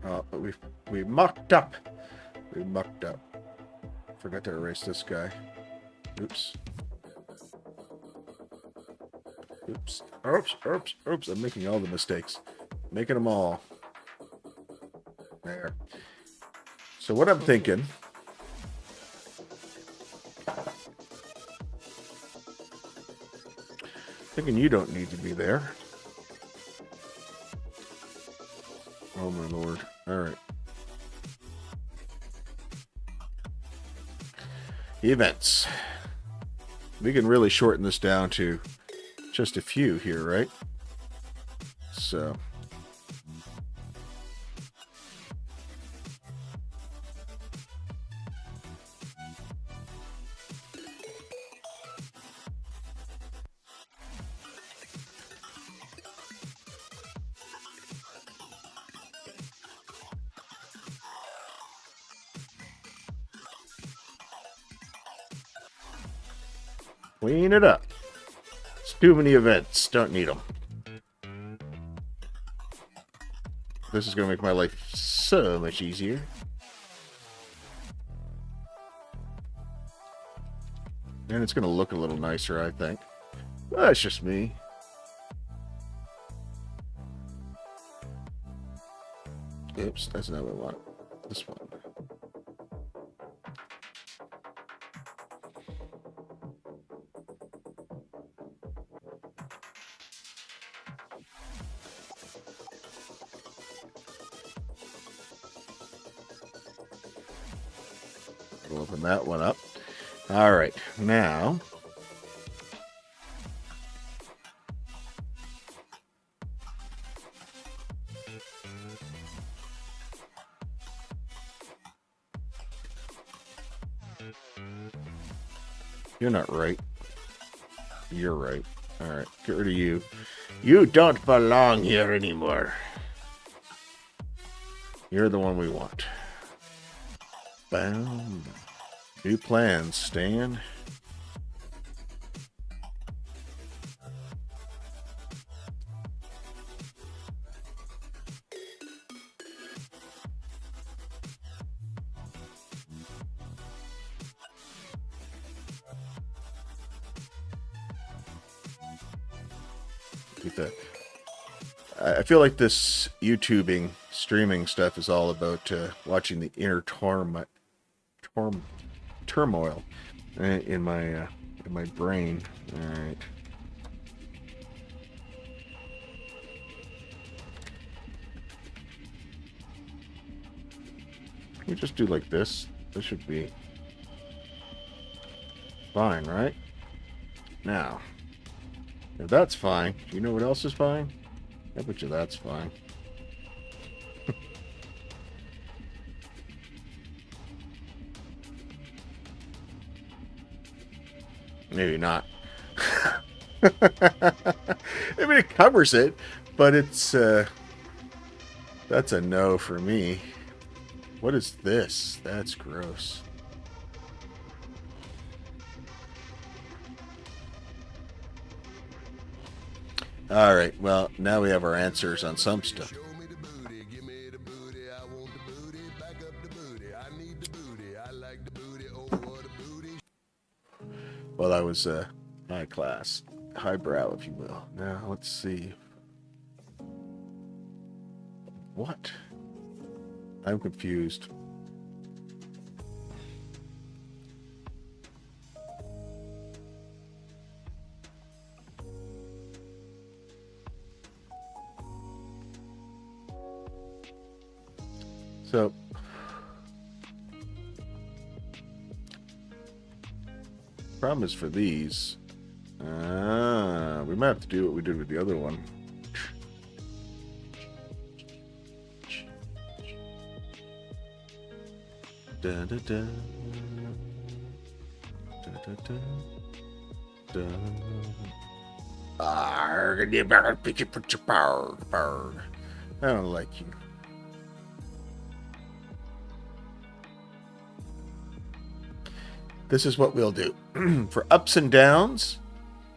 but we mucked up. We mucked up. Forgot to erase this guy. Oops. Oops. Oops. Oops. Oops. I'm making all the mistakes. Making them all. There. So what I'm thinking. Thinking you don't need to be there. Oh my lord. Alright. Events. We can really shorten this down to just a few here, right? So. Clean it up. It's too many events. Don't need them. This is going to make my life so much easier. And it's going to look a little nicer, I think. Well, that's just me. Oops, that's not what I want. This one. We'll open that one up. All right, now You're not right. You're right. Alright, get rid of you. You don't belong here anymore. You're the one we want. Boom. New plans, Stan. I feel like this YouTubing, streaming stuff is all about watching the inner turmoil in my brain. All right. Can we just do like this? This should be fine, right? Now, if that's fine, do you know what else is fine? I bet you that's fine. Maybe not. I mean, it covers it, but it's that's a no for me. What is this? That's gross. All right, well, now we have our answers on some stuff. Well, I was high class, highbrow, if you will. Now, let's see. What? I'm confused. So, problem is for these, we might have to do what we did with the other one. Da, da, da. Da, da, da. Da. I don't like you. This is what we'll do. For ups and downs,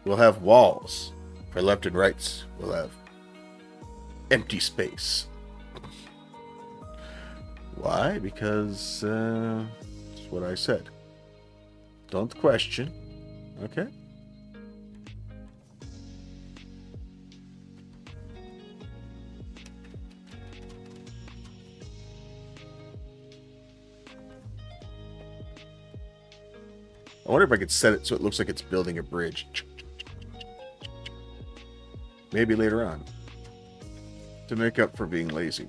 we'll have walls. For left and rights, we'll have empty space. Why? Because that's what I said. Don't question. Okay? I wonder if I could set it so it looks like it's building a bridge. Maybe later on. To make up for being lazy.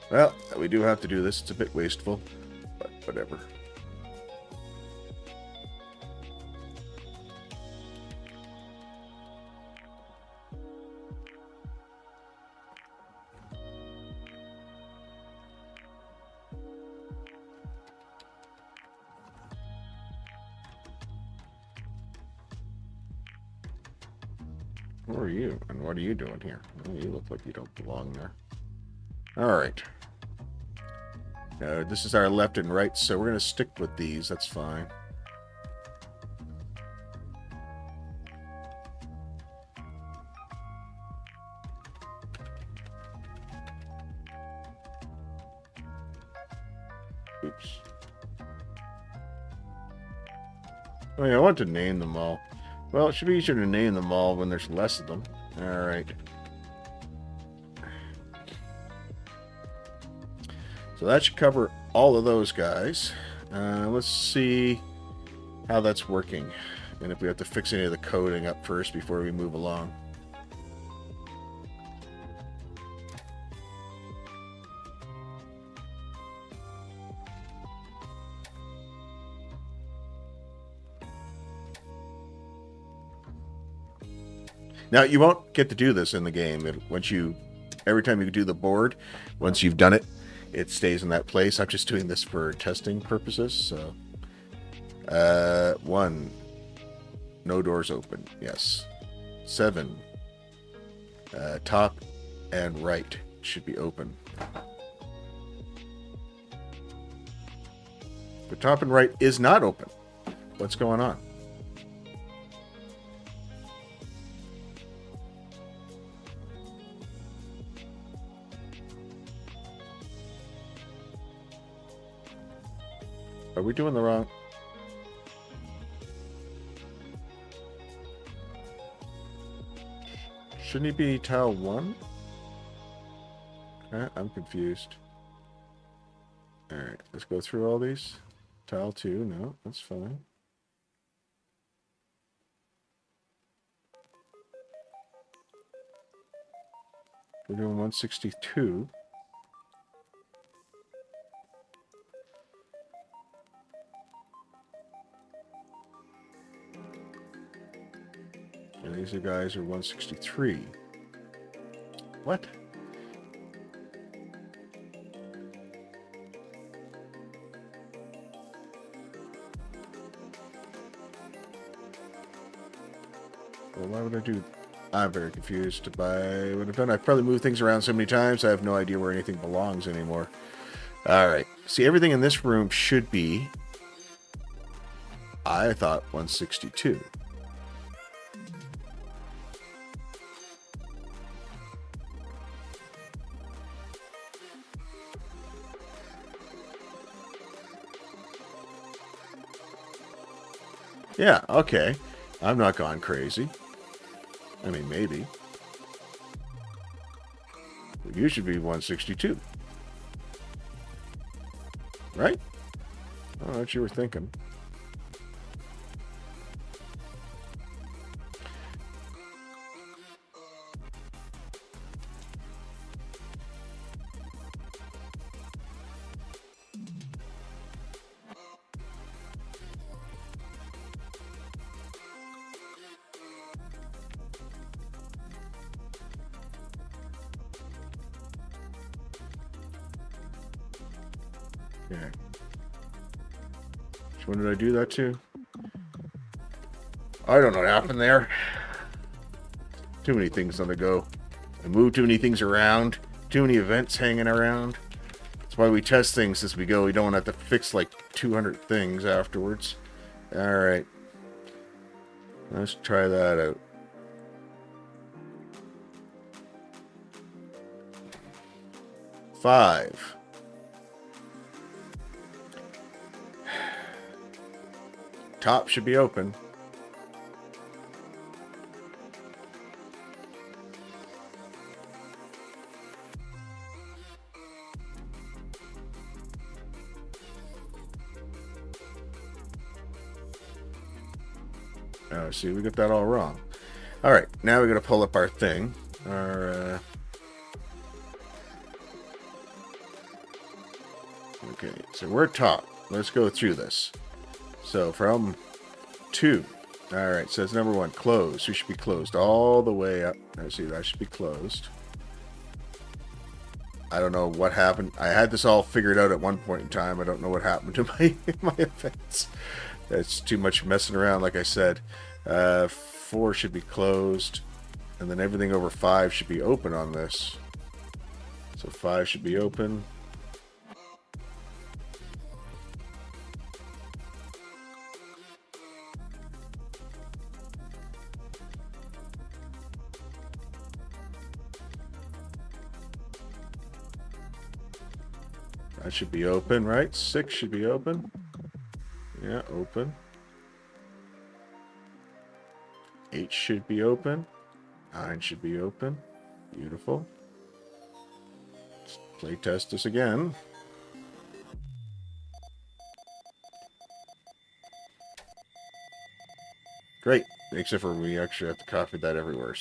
Well, we do have to do this. It's a bit wasteful, but whatever. Who are you? And what are you doing here? Oh, you look like you don't belong there. Alright. This is our left and right, so we're going to stick with these. That's fine. Oops. Oh yeah, I want to name them all. Well, it should be easier to name them all when there's less of them. Alright. So that should cover all of those guys. Let's see how that's working. And if we have to fix any of the coding up first before we move along. Now, you won't get to do this in the game. Every time you do the board, once you've done it, it stays in that place. I'm just doing this for testing purposes. So, 1, no doors open. Yes. 7, top and right should be open. The top and right is not open. What's going on? Are we doing the wrong? Shouldn't he be tile 1? I'm confused. Alright, let's go through all these. Tile 2, no, that's fine. We're doing 162. And these guys are 163. What? Well, why would I do... I'm very confused by what I've done. I've probably moved things around so many times, I have no idea where anything belongs anymore. Alright. See, everything in this room should be... I thought 162. Yeah, okay. I'm not gone crazy. I mean, maybe. But you should be 162. Right? I don't know what you were thinking. Okay. Which one did I do that to? I don't know what happened there. Too many things on the go. I moved too many things around. Too many events hanging around. That's why we test things as we go. We don't have to fix like 200 things afterwards. Alright. Let's try that out. Five. Top should be open. Oh, see, we got that all wrong. All right, now we're going to pull up our thing. Our, okay, so we're top. Let's go through this. So from 2. All right, says number 1, close. We should be closed all the way up. I see, that should be closed. I don't know what happened. I had this all figured out at one point in time. I don't know what happened to my events. It's too much messing around, like I said. 4 should be closed. And then everything over 5 should be open on this. So 5 should be open. That should be open, right? 6 should be open. Yeah, open. 8 should be open. 9 should be open. Beautiful. Let's play test this again. Great. Except for we actually have to copy that everywhere.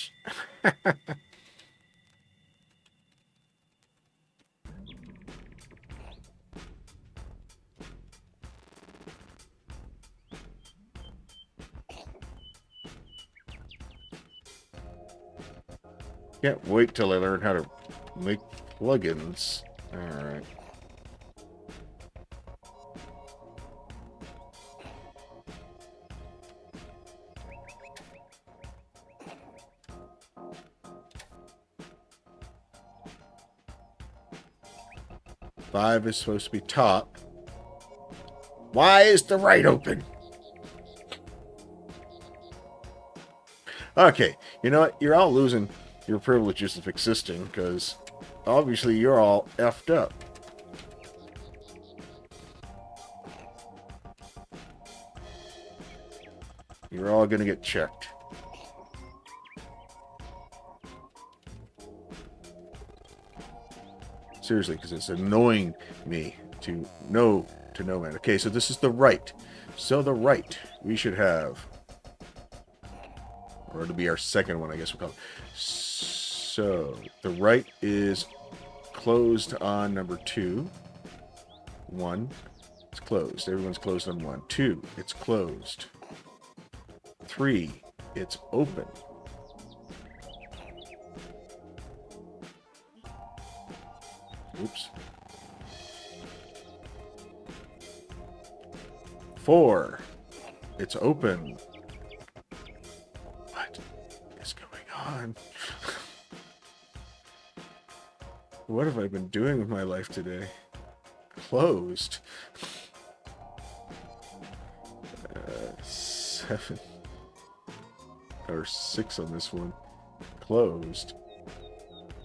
Can't wait till I learn how to make plugins. Alright. Five is supposed to be top. Why is the right open? Okay, you know what? You're all losing your privileges of existing because obviously you're all effed up. You're all going to get checked. Seriously, because it's annoying me to no man. Okay, so this is the right. So the right we should have, or it'll be our second one, I guess we'll call it. So the right is closed on number 2. 1, it's closed. Everyone's closed on 1. 2, it's closed. 3, it's open. Oops. 4, it's open. What is going on? What have I been doing with my life today? Closed. 7 or 6 on this one. Closed.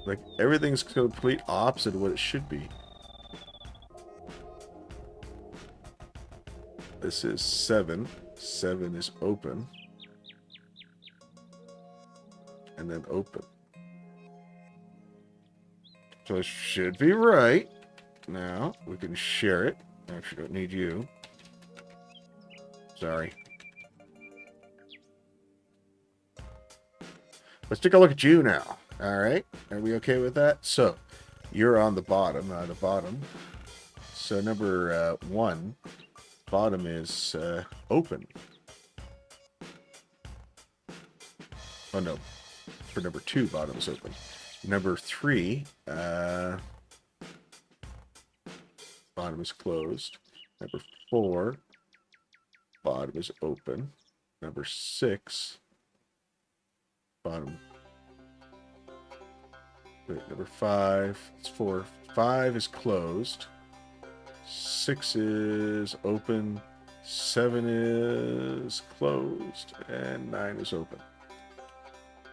Like, everything's complete opposite of what it should be. This is 7. 7 is open. And then open. So it should be right. Now, we can share it. Actually, don't need you. Sorry. Let's take a look at you now. All right. Are we okay with that? So, you're on the bottom. The bottom. So, number 1. Bottom is open. Oh, no. For number 2, bottom is open. Number 3, bottom is closed. Number 4, bottom is open. Number 6, bottom. Wait, number 5, it's 4. 5 is closed. 6 is open. 7 is closed. And 9 is open.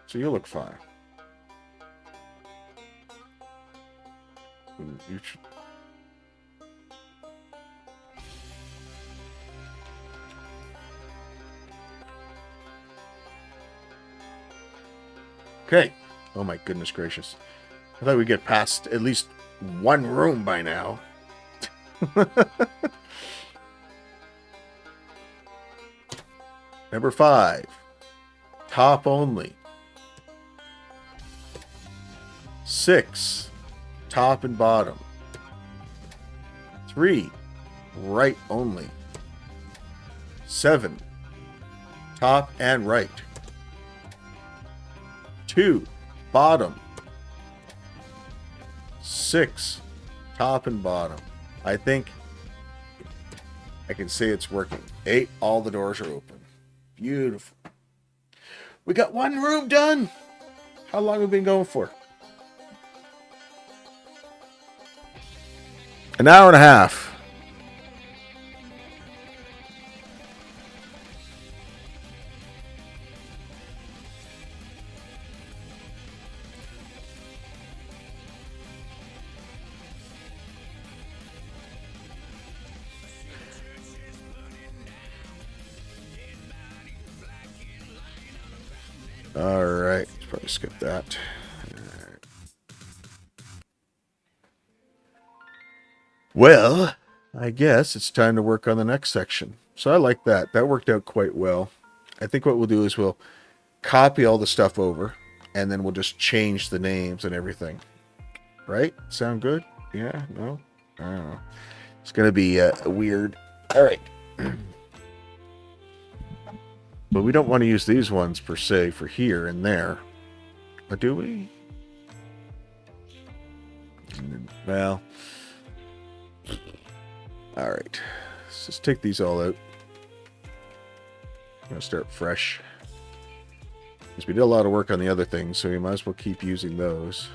So you look fine. You should... Okay. Oh my goodness gracious. I thought we'd get past at least one room by now. Number 5. Top only. 6. Top and bottom. 3. Right only. 7. Top and right. 2. Bottom. 6. Top and bottom. I think I can say it's working. 8. All the doors are open. Beautiful. We got one room done. How long have we been going for? An hour and a half. All right, probably skip that. Well, I guess it's time to work on the next section. So I like that. That worked out quite well. I think what we'll do is we'll copy all the stuff over, and then we'll just change the names and everything. Right? Sound good? Yeah? No? I don't know. It's going to be weird. All right. But we don't want to use these ones per se for here and there. But do we? Well, all right. Let's just take these all out. I'm gonna start fresh. Because we did a lot of work on the other things, so we might as well keep using those.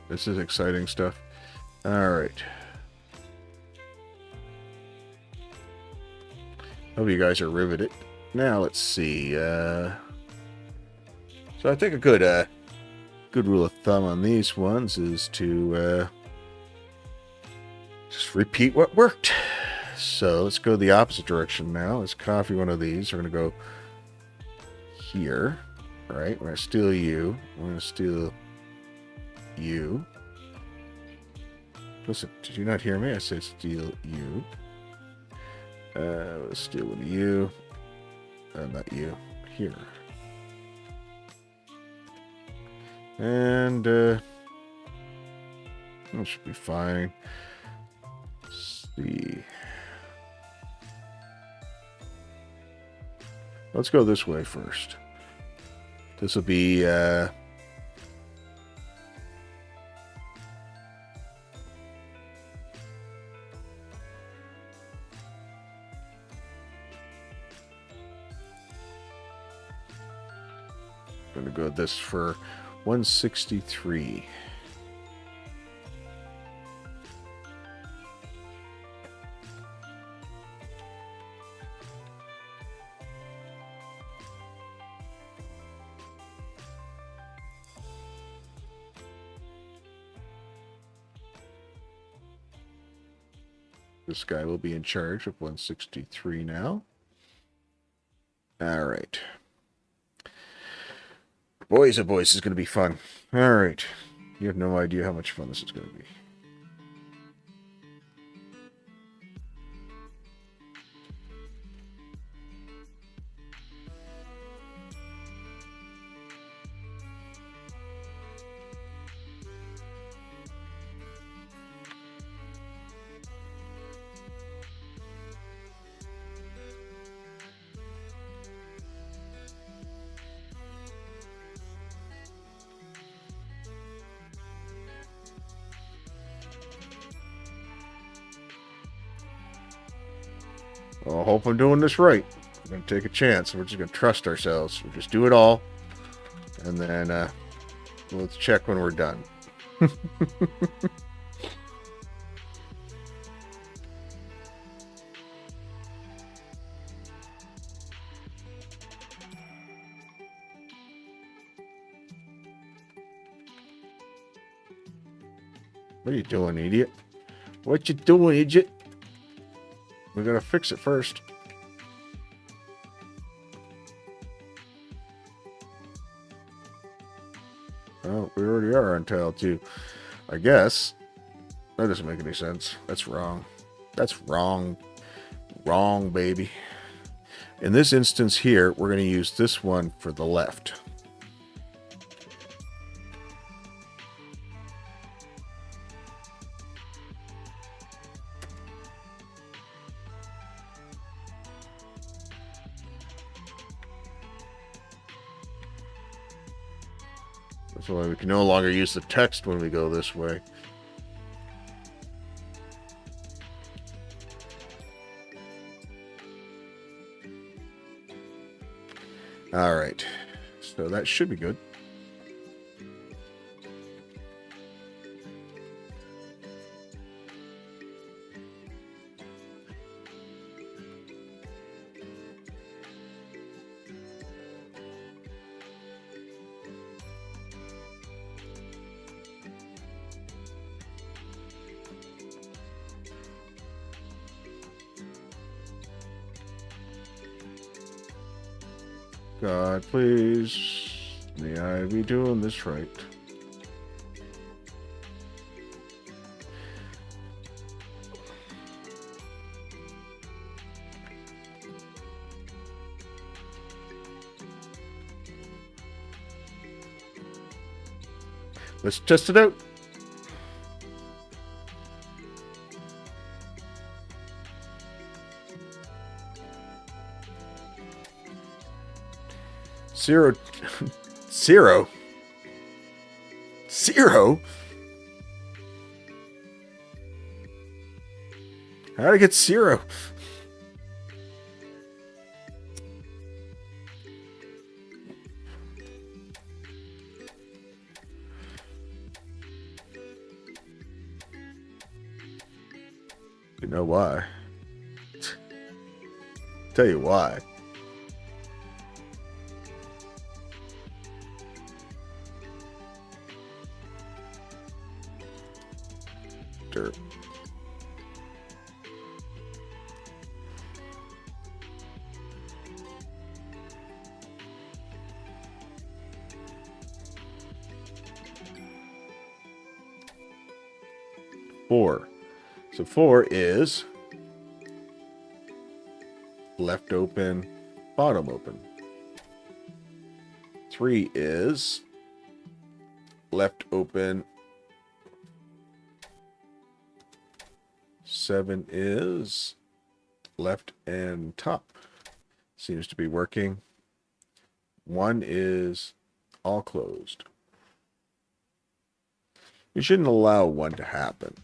This is exciting stuff. All right. Hope you guys are riveted. Now let's see. So I think a good rule of thumb on these ones is to just repeat what worked. So let's go the opposite direction now. Let's copy one of these. We're gonna go here. All right. We're gonna steal you. We're gonna steal you. Listen, did you not hear me? I said steal you. Let's steal one of you. Not you. Here. And that should be fine. Let's see. Let's go this way first. This will be going to go this for 163. This guy will be in charge of 163 now. All right. Boys, oh boys, this is going to be fun. All right. You have no idea how much fun this is going to be. I hope I'm doing this right. We're going to take a chance. We're just going to trust ourselves. We'll just do it all. And then let's check when we're done. What are you doing, idiot? What you doing, idiot? We gotta fix it first. Oh, we already are on tile 2. I guess. That doesn't make any sense. That's wrong. That's wrong. Wrong, baby. In this instance here, we're going to use this one for the left. That's why we can no longer use the text when we go this way. All right, so that should be good. God, please. May I be doing this right? Let's test it out. Zero. Zero? Zero? How did I get zero? You know why? Tell you why. Dirt. Four. So 4 is left open, bottom open. 3 is left open. 7 is left and top. Seems to be working. 1 is all closed. You shouldn't allow 1 to happen.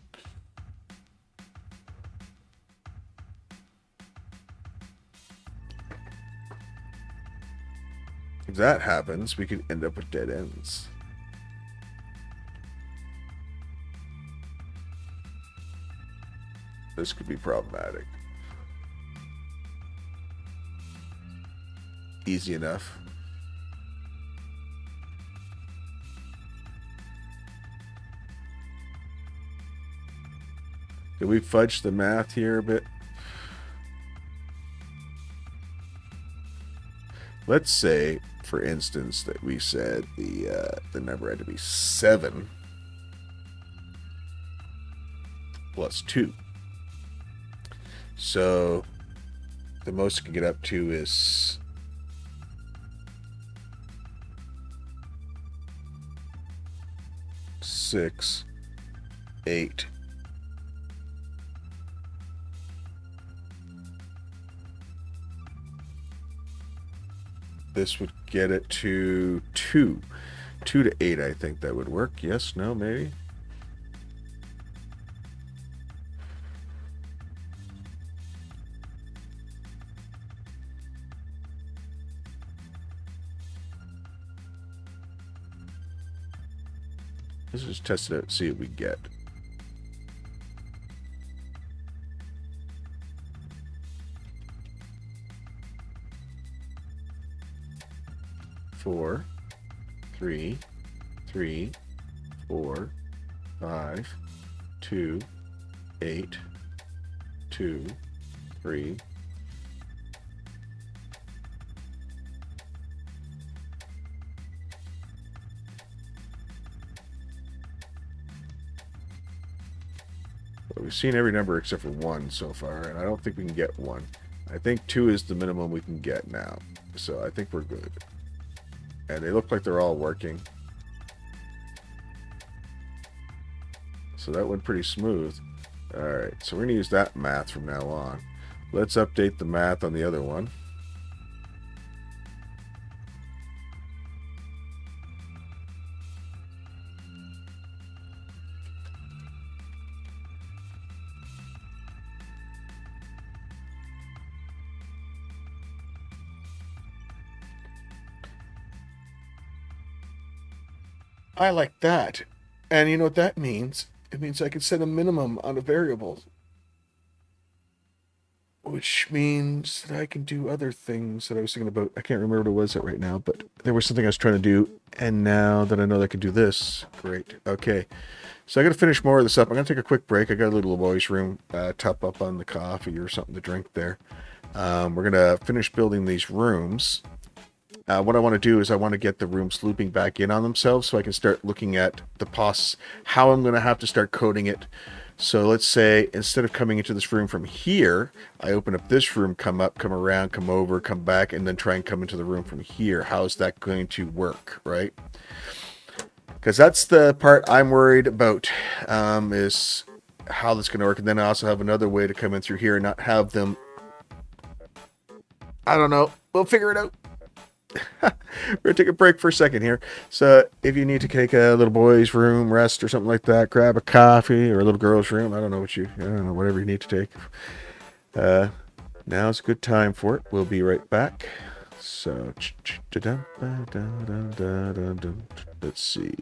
If that happens, we could end up with dead ends. This could be problematic. Easy enough. Did we fudge the math here a bit? Let's say, for instance, that we said the number had to be 7 plus 2. So the most it can get up to is 6, 8. This would get it to 2. 2 to 8, I think that would work. Yes, no, maybe. Let's just test it out and see what we get. Four, 3, 3, 4, 5, 2, 8, 2, 3. Well, we've seen every number except for 1 so far, and I don't think we can get 1. I think 2 is the minimum we can get now, so I think we're good. And they look like they're all working. So that went pretty smooth. Alright, so we're going to use that math from now on. Let's update the math on the other one. I like that. And you know what that means? It means I can set a minimum on a variable. Which means that I can do other things that I was thinking about. I can't remember what it was right now, but there was something I was trying to do. And now that I know that I can do this, great. Okay. So I got to finish more of this up. I'm going to take a quick break. I got a little boys' room, top up on the coffee or something to drink there. We're going to finish building these rooms. what I want to do is I want to get the rooms looping back in on themselves so I can start looking at how I'm going to have to start coding it. So let's say instead of coming into this room from here, I open up this room, come up, come around, come over, come back, and then try and come into the room from here. How is that going to work, right? Because that's the part I'm worried about, is how that's going to work. And then I also have another way to come in through here and not have them. I don't know. We'll figure it out. We're going to take a break for a second here. So if you need to take a little boy's room, rest or something like that, grab a coffee, or a little girl's room. I don't know whatever you need to take. Now's a good time for it. We'll be right back. So, let's see.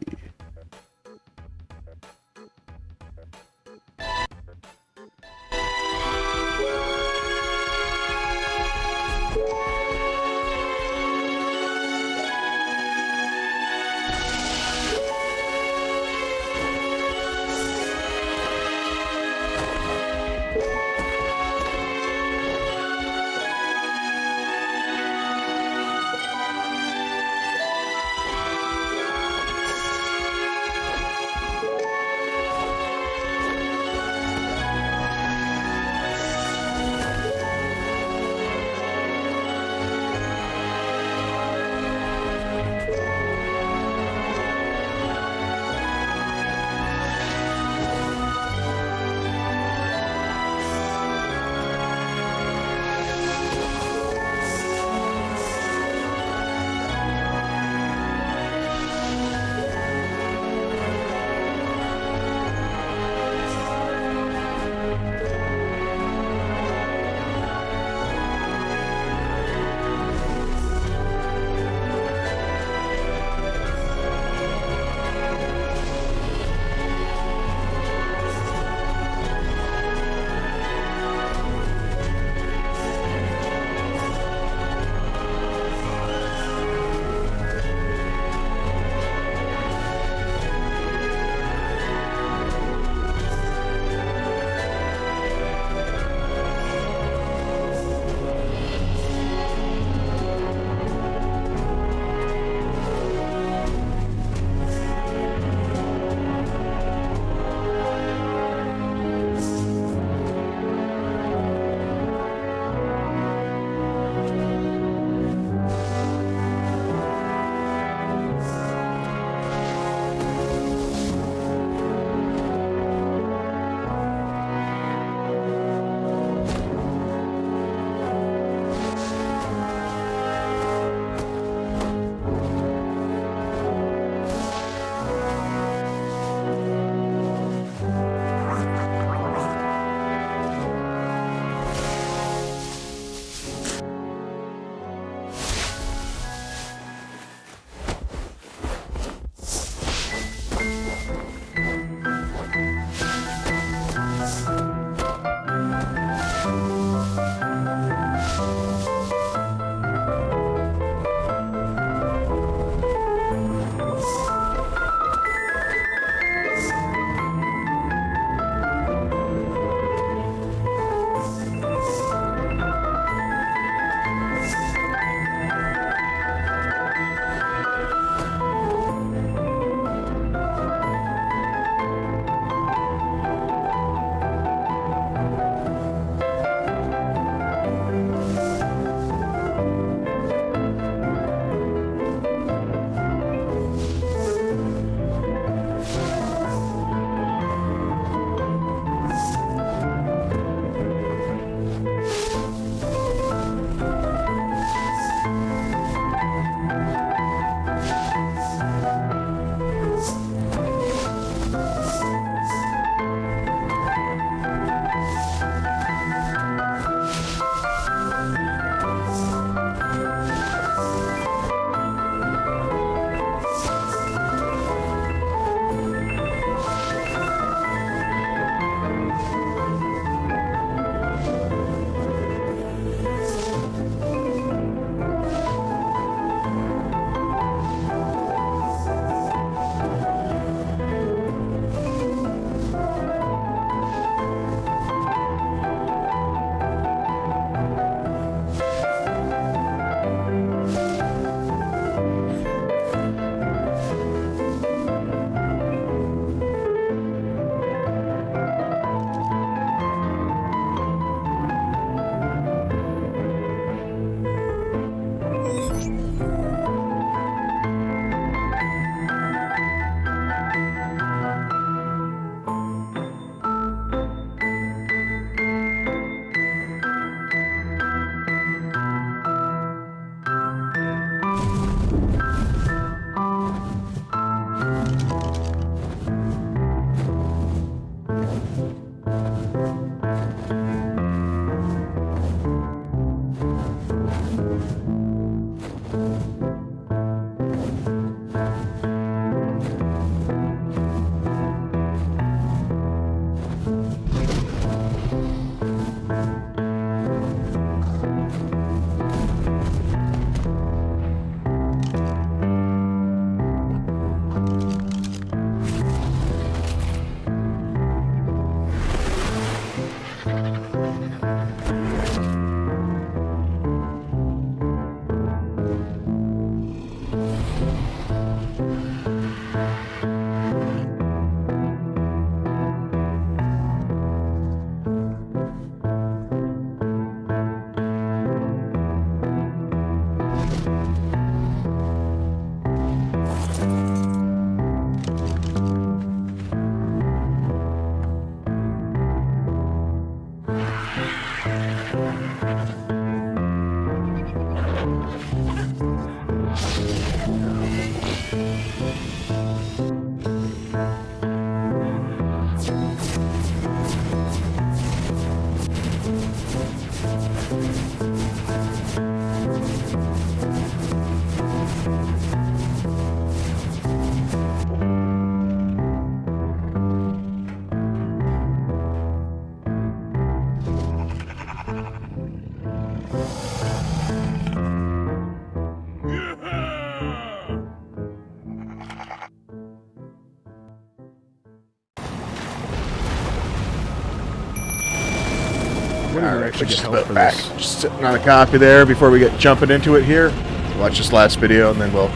should Just get help about for back. this. Just sitting on a copy there before we get jumping into it here. Watch this last video and then we'll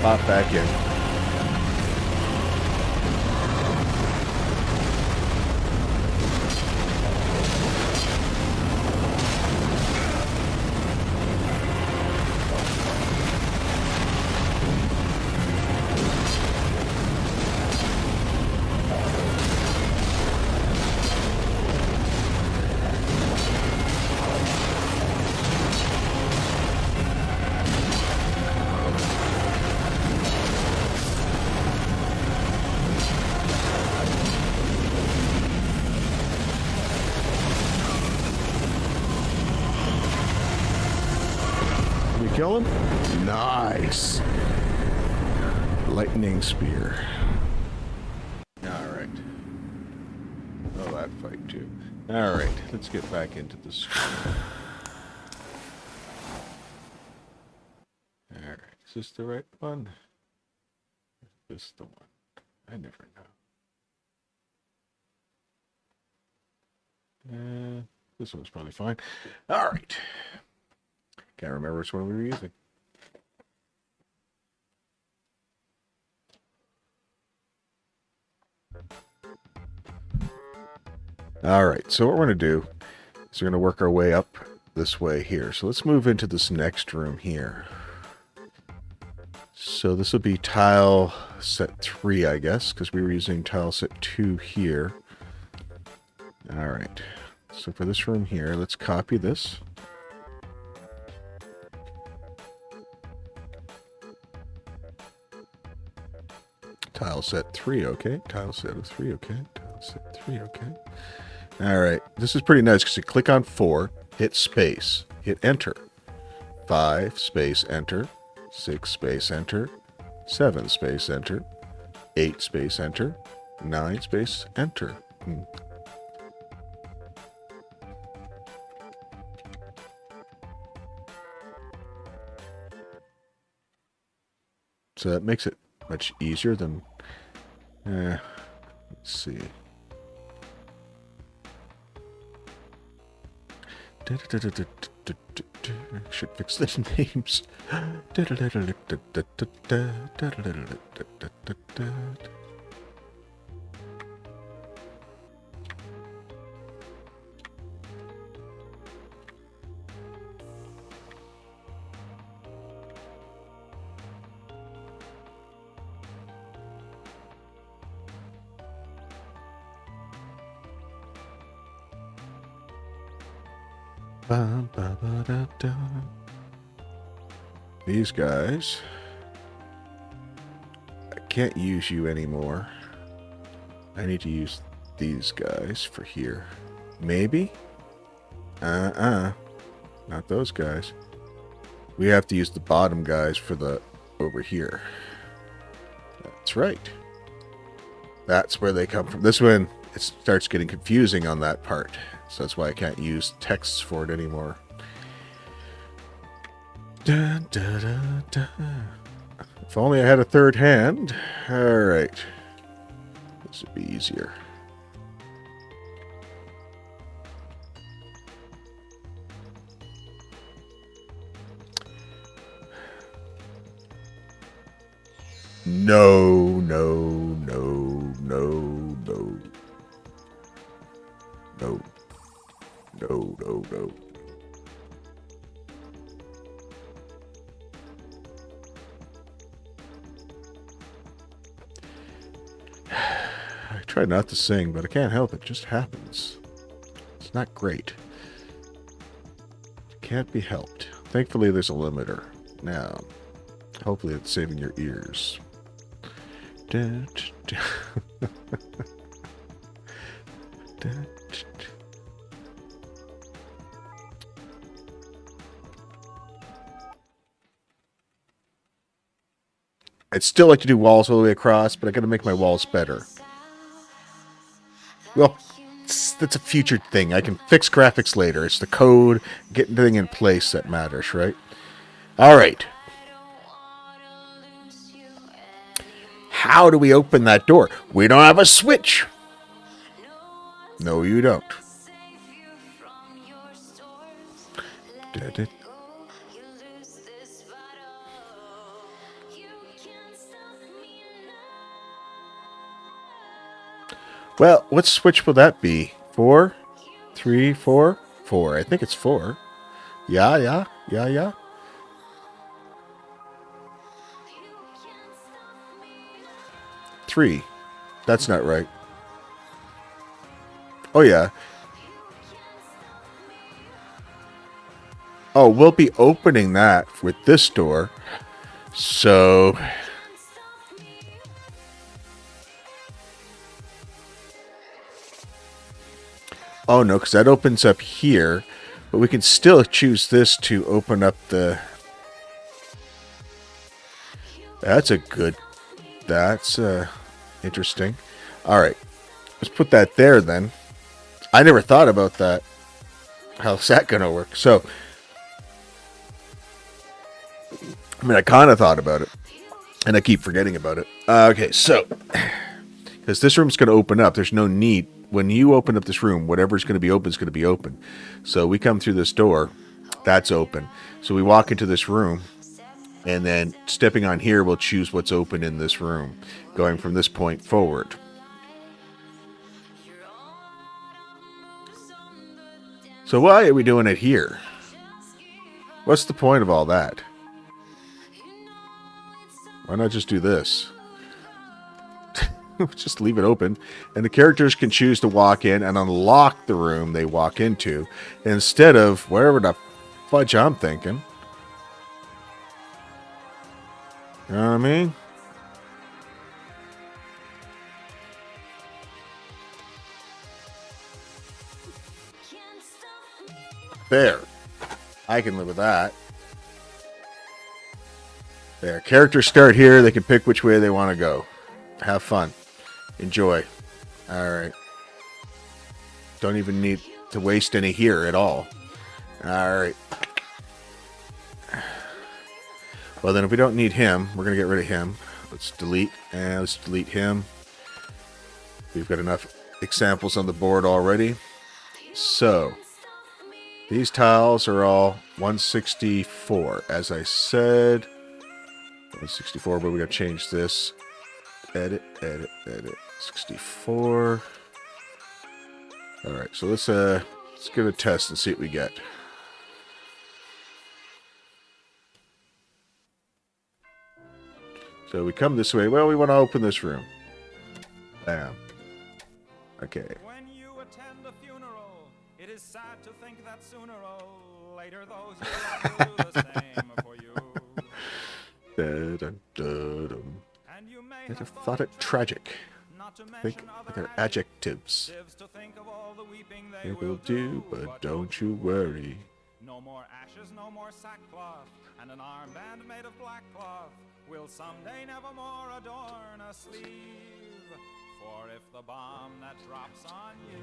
pop back in. You kill him? Nice. Lightning spear. Alright. Oh, that fight too. Alright, let's get back into this. Alright, is this the right one? Is this the one? I never know. This one's probably fine. Alright. Can't remember which one we were using. Alright, so what we're going to do is we're going to work our way up this way here. So let's move into this next room here. So this will be tile set 3, I guess, because we were using tile set 2 here. Alright, so for this room here, let's copy this. Tile set 3, okay. Tile set of 3, okay. Tile set 3, okay. Alright, this is pretty nice because you click on 4, hit space, hit enter. 5, space, enter. 6, space, enter. 7, space, enter. 8, space, enter. 9, space, enter. So that makes it much easier than... let's see. Should fix the names. These guys, I can't use you anymore. I need to use these guys for here. Maybe? Not those guys. We have to use the bottom guys for the over here. That's right. That's where they come from. This one, it starts getting confusing on that part. So that's why I can't use texts for it anymore. Dun, dun, dun, dun. If only I had a third hand. Alright. This would be easier. No, no, no, no, no. No. No, no, no. I try not to sing, but I can't help it. It just happens. It's not great. It can't be helped. Thankfully, there's a limiter. Now, hopefully it's saving your ears. I'd still like to do walls all the way across, but I gotta make my walls better. Well, that's a future thing. I can fix graphics later. It's the code, getting the thing in place that matters, right? Alright. How do we open that door? We don't have a switch. No, you don't. Edit. Well, what switch will that be? 4? 3, 4? 4. I think it's 4. Yeah. 3. That's not right. Oh, yeah. Oh, we'll be opening that with this door. So... Oh, no, because that opens up here. But we can still choose this to open up the... That's a good... That's interesting. All right. Let's put that there, then. I never thought about that. How's that going to work? So... I mean, I kind of thought about it. And I keep forgetting about it. Okay, so... Because this room's going to open up. There's no need... When you open up this room, whatever's going to be open is going to be open. So we come through this door. That's open. So we walk into this room. And then stepping on here, we'll choose what's open in this room. Going from this point forward. So why are we doing it here? What's the point of all that? Why not just do this? Just leave it open. And the characters can choose to walk in and unlock the room they walk into. Instead of wherever the fudge I'm thinking. You know what I mean? There. I can live with that. There. Characters start here. They can pick which way they want to go. Have fun. Enjoy. Alright. Don't even need to waste any here at all. Alright. Well, then if we don't need him, we're going to get rid of him. Let's delete. And let's delete him. We've got enough examples on the board already. So, these tiles are all 164. As I said, 164, but we got to change this. Edit. 64. Alright, so let's give it a test and see what we get. So we come this way. Well, we want to open this room. Bam. Okay. When you attend a funeral, it is sad to think that sooner or later those who will do the same for you. Dun. And you may I'd have thought it tragic. not to Think mention of other their adjectives. adjectives to think of all the weeping they It will do, but don't you worry. No more ashes, no more sackcloth, and an armband made of black cloth will someday nevermore adorn a sleeve. For if the bomb that drops on you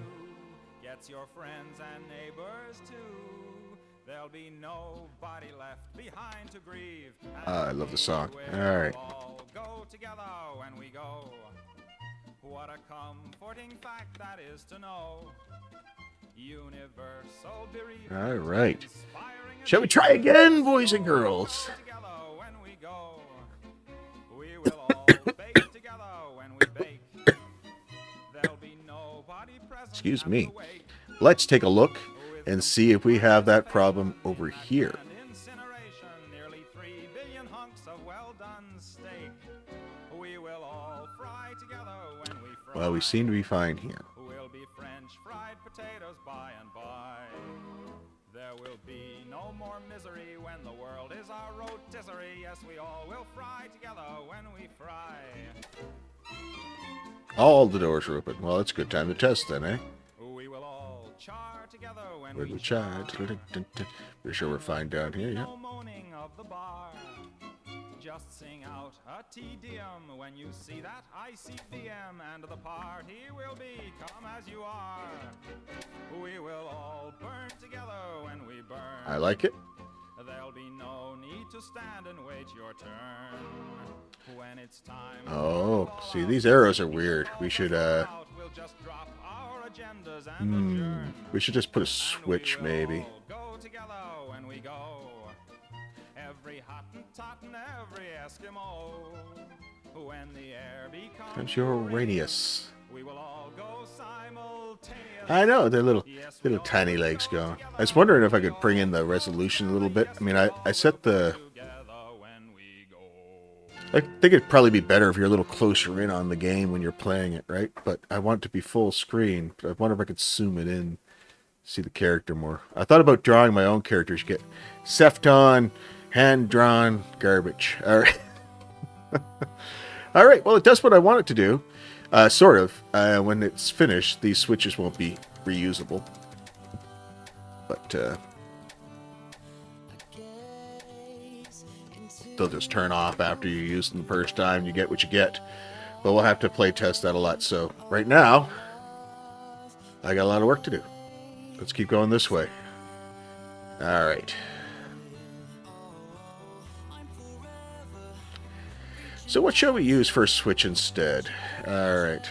gets your friends and neighbors too, there'll be nobody left behind to grieve. I love the song. We'll All right. all go together when we go. What a comforting fact that is to know. Universal bereavement. All right. Inspiring Shall we try again, boys and girls? together when we go. We will all bake together when we bake. There'll be nobody present. Excuse at me. the wake. Let's take a look and see if we have that problem over here. And incineration, nearly 3 billion hunks of well-done steak. We will all fry together when we fry. Well, we seem to be fine here. Will be French fried potatoes by and by. There will be no more misery when the world is our rotisserie. Yes, we all will fry together when we fry. All the doors are open. Well, it's a good time to test then, eh? We will all char together when Where we we char. Pretty sure we're fine down here, yeah. No moaning of the bar. Just sing out a Te Deum when you see that ICBM, and the party will be come as you are. We will all burn together when we burn. I like it. There'll be no need to stand and wait your turn. When it's time. Oh, see, these arrows are weird. We should, We'll just drop our agendas and adjourn. we should just put a switch, maybe. Go together when we we go. Every Hottentot and every Eskimo. When the air becomes Times your radius. we will all go simultaneously. I know, they're little tiny legs going. I was wondering if I could bring in the resolution a little bit. I mean, I set the... I think it'd probably be better if you're a little closer in on the game when you're playing it, right? But I want it to be full screen. But I wonder if I could zoom it in, see the character more. I thought about drawing my own characters. You get Sefton, hand-drawn garbage. All right. All right, well, it does what I want it to do. Sort of. When it's finished, these switches won't be reusable. But they'll just turn off after you use them the first time. You get what you get. But we'll have to play test that a lot. So right now, I got a lot of work to do. Let's keep going this way. All right. So what shall we use for a switch instead? All right.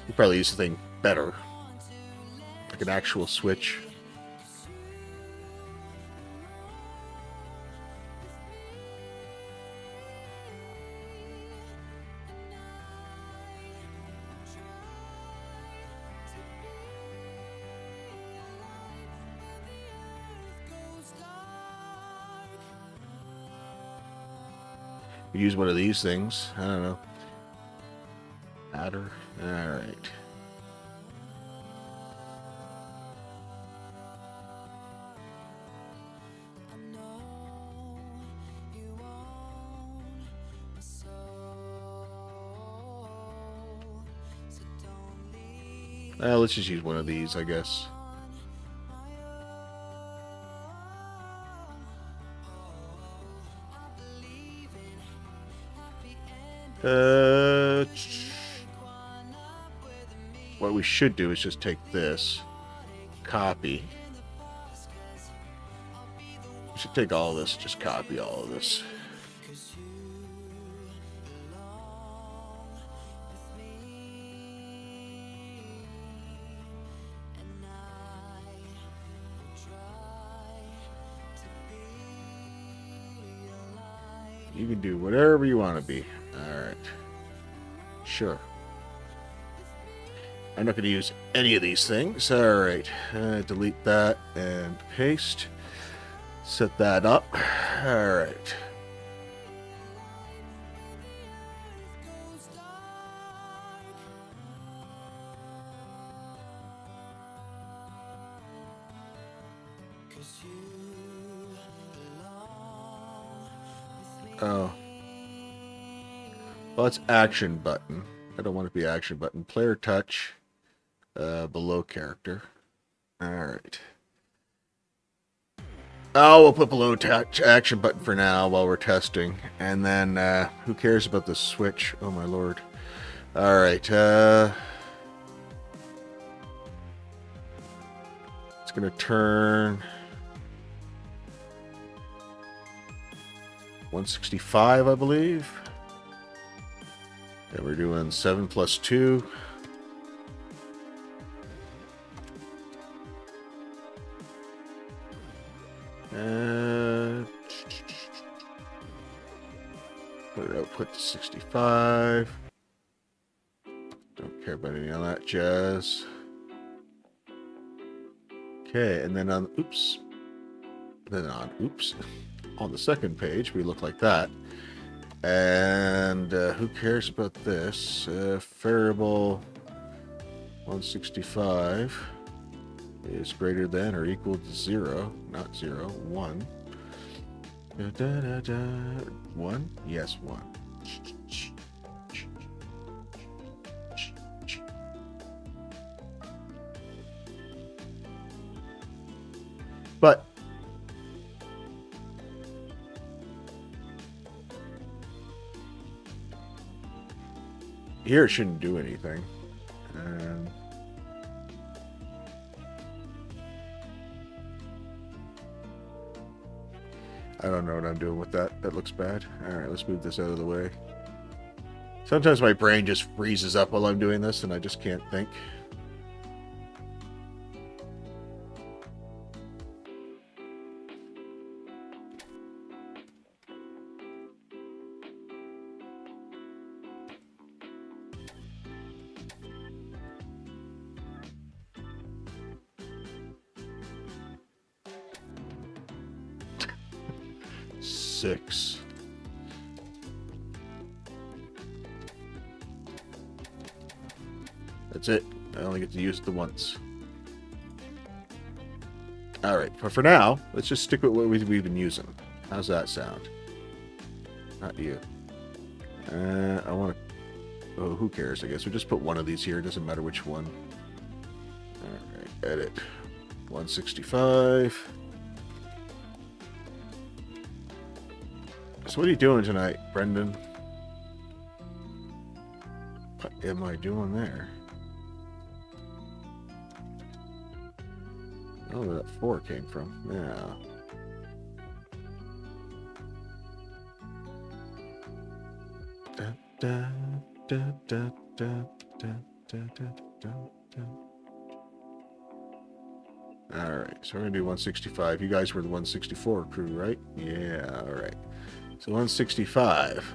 We probably use something better, like an actual switch. Use one of these things. I don't know. Adder. Alright. Let's just use one of these, I guess. What we should do is just take this, copy. We should take all this, just copy all of this. You can do whatever you want to be. Alright. Sure. I'm not going to use any of these things. Alright. Delete that and paste. Set that up. Alright. Oh. Well, it's action button. I don't want it to be action button. Player touch. Below character. Alright. Oh, we'll put below touch action button for now while we're testing. And then, who cares about the switch? Oh my lord. Alright, it's gonna turn 165, I believe. And we're doing 7 plus 2. Put it output to 65. Don't care about any of that jazz. Okay, and then on oops. Then on oops. On the second page, we look like that. And who cares about this? Variable 165 is greater than or equal to 0. Not 0, 1. 1? Yes, 1. But here it shouldn't do anything. I don't know what I'm doing with that. That looks bad. Alright, let's move this out of the way. Sometimes my brain just freezes up while I'm doing this and I just can't think. 6. That's it. I only get to use it once. Alright, but for now, let's just stick with what we've been using. How's that sound? Not you. I want to... Oh, who cares? I guess we'll just put one of these here. It doesn't matter which one. Alright, edit. 165. So what are you doing tonight, Brendan? What am I doing there? Oh, where that 4 came from. Yeah. Da, da, da, da, da, da, da, da, da, da. Alright, so we're going to do 165. You guys were the 164 crew, right? Yeah, alright. So 165.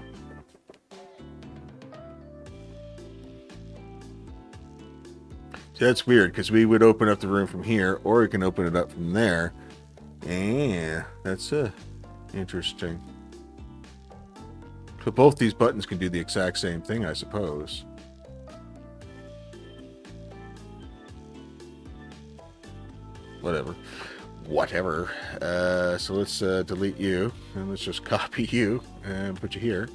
See, that's weird, because we would open up the room from here, or we can open it up from there. Yeah, that's interesting. So both these buttons can do the exact same thing, I suppose. Whatever. So let's delete you, and let's just copy you and put you here.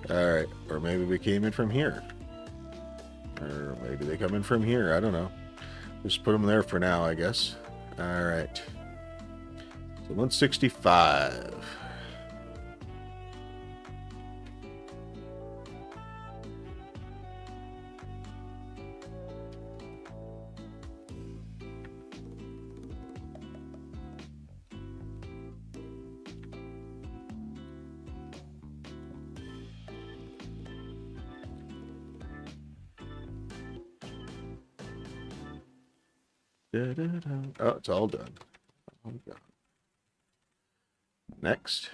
Alright, or maybe we came in from here. Or maybe they come in from here, I don't know. Just put them there for now, I guess. Alright. So 165. Oh, it's all done. Oh, God. Next.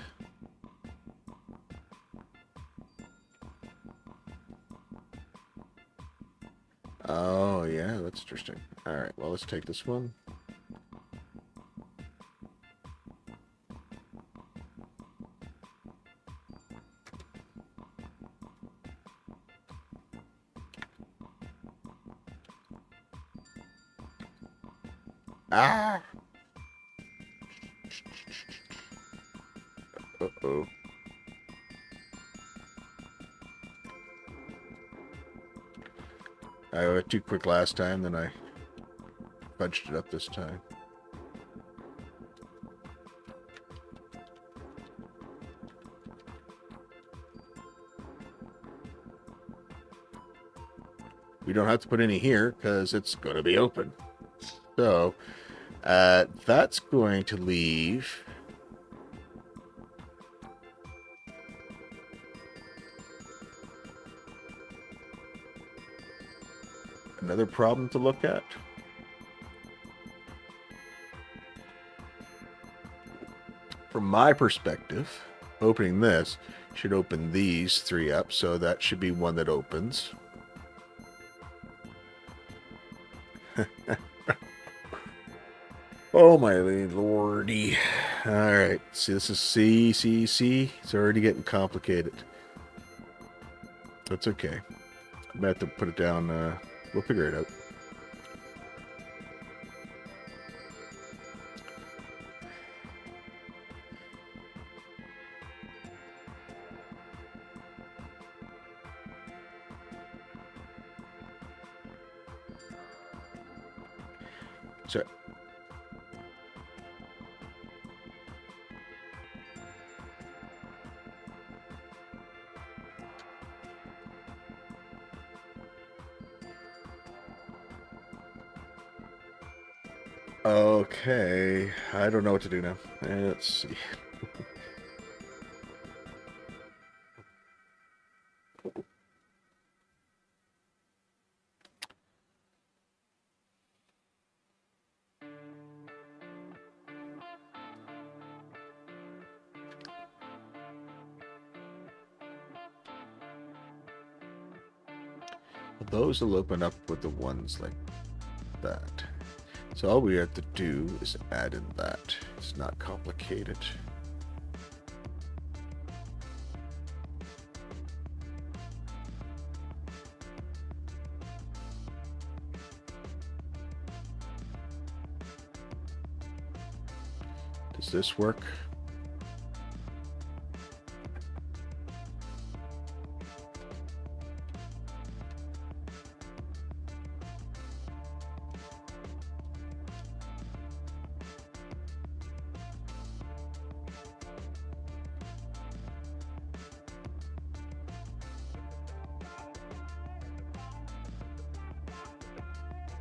Oh, yeah, that's interesting. All right, well, let's take this one. Ah! Uh-oh. I went too quick last time, then I fudged it up this time. We don't have to put any here, because it's going to be open. So, that's going to leave... another problem to look at. From my perspective, opening this should open these 3 up, so that should be one that opens. Oh my lordy. Alright, see, this is C. It's already getting complicated. That's okay. I'm gonna have to put it down, we'll figure it out. So, okay, I don't know what to do now. Let's see. Those will open up with the ones like that. So all we have to do is add in that. It's not complicated. Does this work?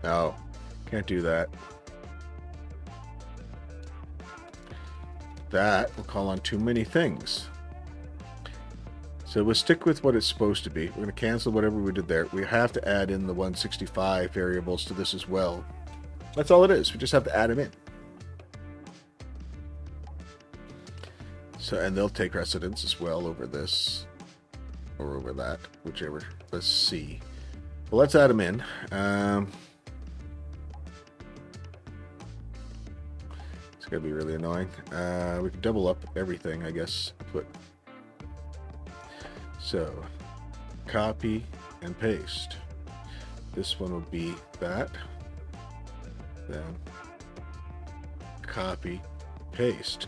No, can't do that. That will call on too many things. So we'll stick with what it's supposed to be. We're going to cancel whatever we did there. We have to add in the 165 variables to this as well. That's all it is. We just have to add them in. So, and they'll take precedence as well over this or over that, whichever. Let's see. Well, let's add them in. It's going to be really annoying. We can double up everything, I guess. So, copy and paste. This one will be that. Then, copy, paste.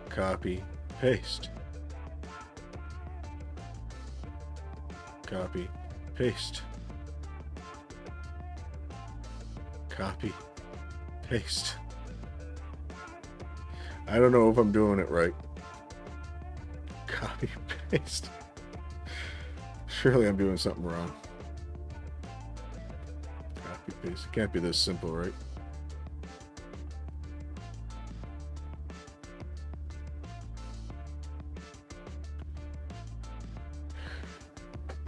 Copy, paste. Copy, paste. Copy, paste. I don't know if I'm doing it right. Copy, paste. Surely I'm doing something wrong. Copy, paste. It can't be this simple, right?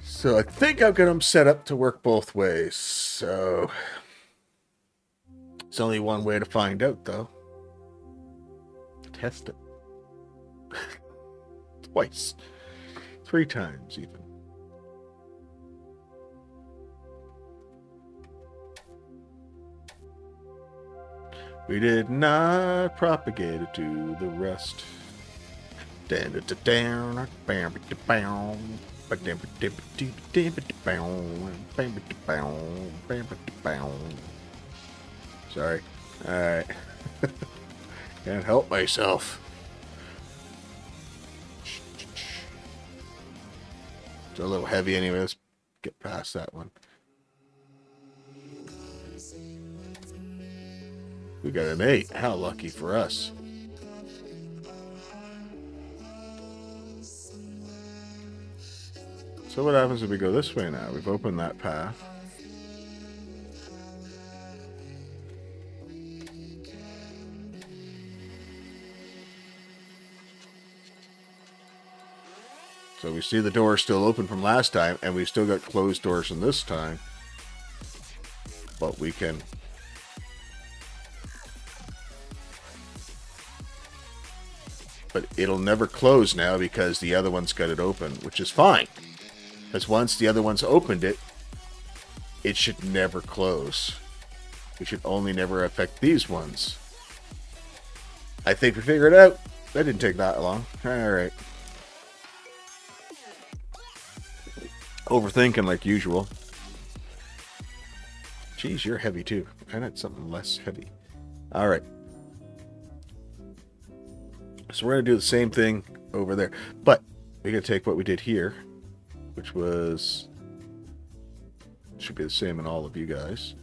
So I think I've got them set up to work both ways. So it's only one way to find out, though. Test it. Twice. 3 times, even. We did not propagate it to the rest. Sorry. Alright. Can't help myself. It's a little heavy anyway. Let's get past that one. We got an 8. How lucky for us. So what happens if we go this way now? We've opened that path. So we see the door still open from last time, and we've still got closed doors from this time. But we can... But it'll never close now because the other one's got it open, which is fine. Because once the other one's opened it, it should never close. It should only never affect these ones. I think we figured it out. That didn't take that long. Alright. Overthinking like usual. Geez, you're heavy too. I need something less heavy. Alright. So we're going to do the same thing over there. But we're going to take what we did here, which was... should be the same in all of you guys.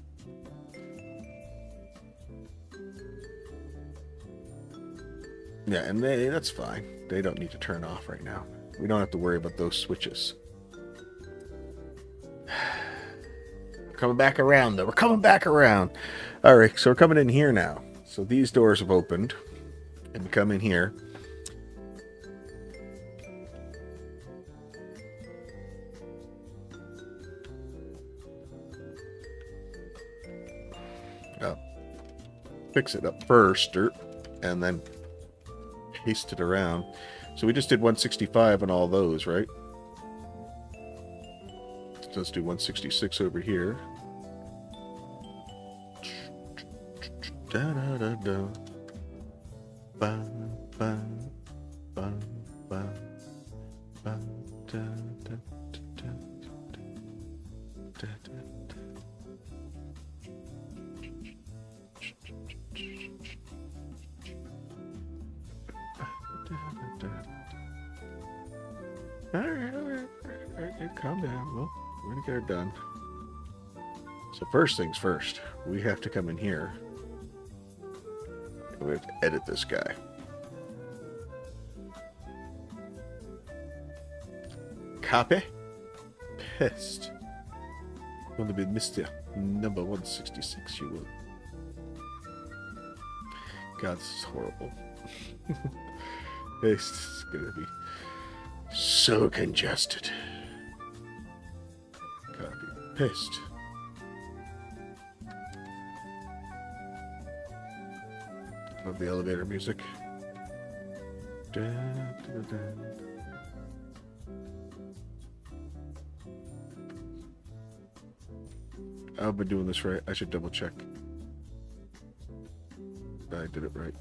Yeah, and that's fine. They don't need to turn off right now. We don't have to worry about those switches. We're coming back around, though. We're coming back around. All right, so we're coming in here now. So these doors have opened. And we come in here. Oh. Fix it up first, and then paste it around. So we just did 165 on all those, right? So let's do 166 over here. Da da da da. Ba ba ba ba ba da da da da da da. Alright. Calm down. Well, we're gonna get her done. So first things first, we have to come in here. And we have to edit this guy. Copy. Pest. Want to be Mr. Number 166, you will. God, this is horrible. This is gonna be so congested. Copy. Paste. Love the elevator music. Dun, dun, dun. I've been doing this right. I should double check. I did it right.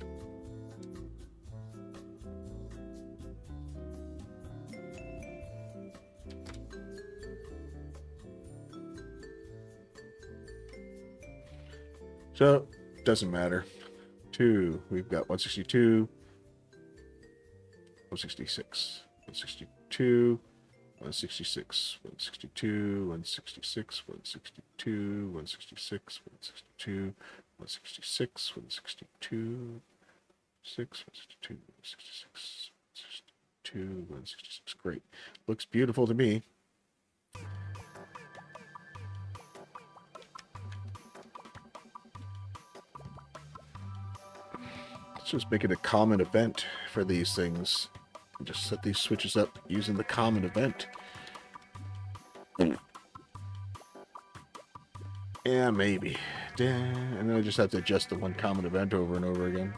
So, doesn't matter. We've got 162, 166, 162, 166, 162, 166, 162, 166, 162, 166, 162, 162, 166, 162, 166. Great. Looks beautiful to me. Let's just make it a common event for these things. And just set these switches up using the common event. Yeah, maybe. And then I just have to adjust the one common event over and over again.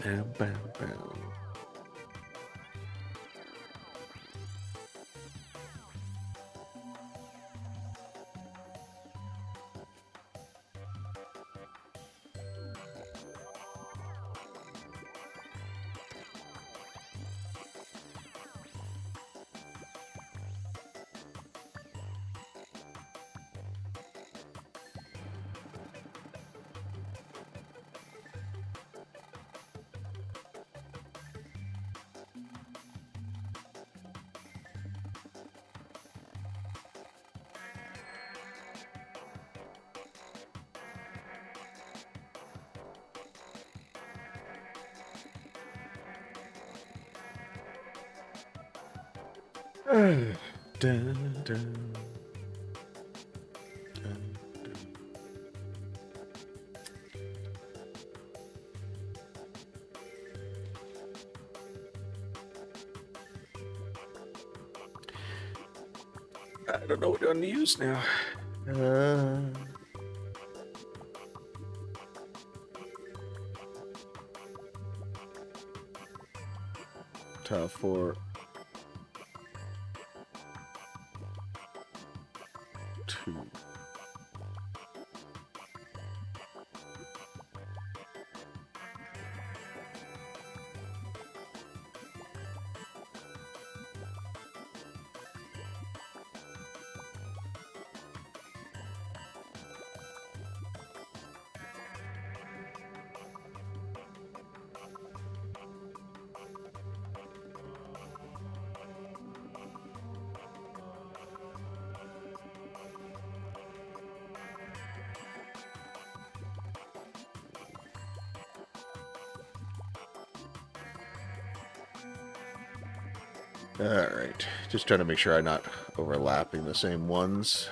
Bam, bam, bam. Dun, dun, dun. I don't know what one to use now. Tile 4. 2. All right, just trying to make sure I'm not overlapping the same ones.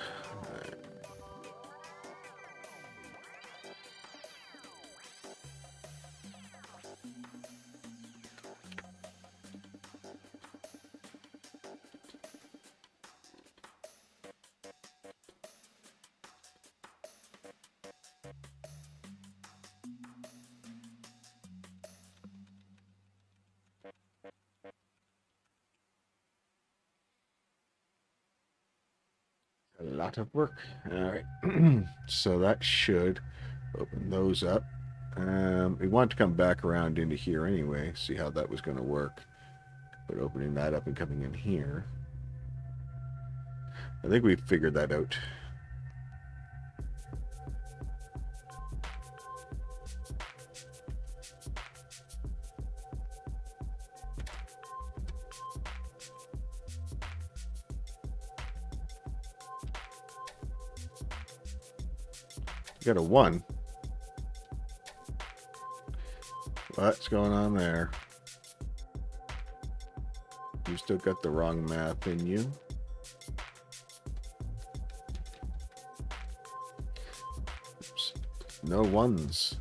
A lot of work. All right, so that should open those up. We want to come back around into here anyway, see how that was going to work. But opening that up and coming in here, I think we figured that out. You got a 1. What's going on there? You still got the wrong math in you. Oops. No 1s.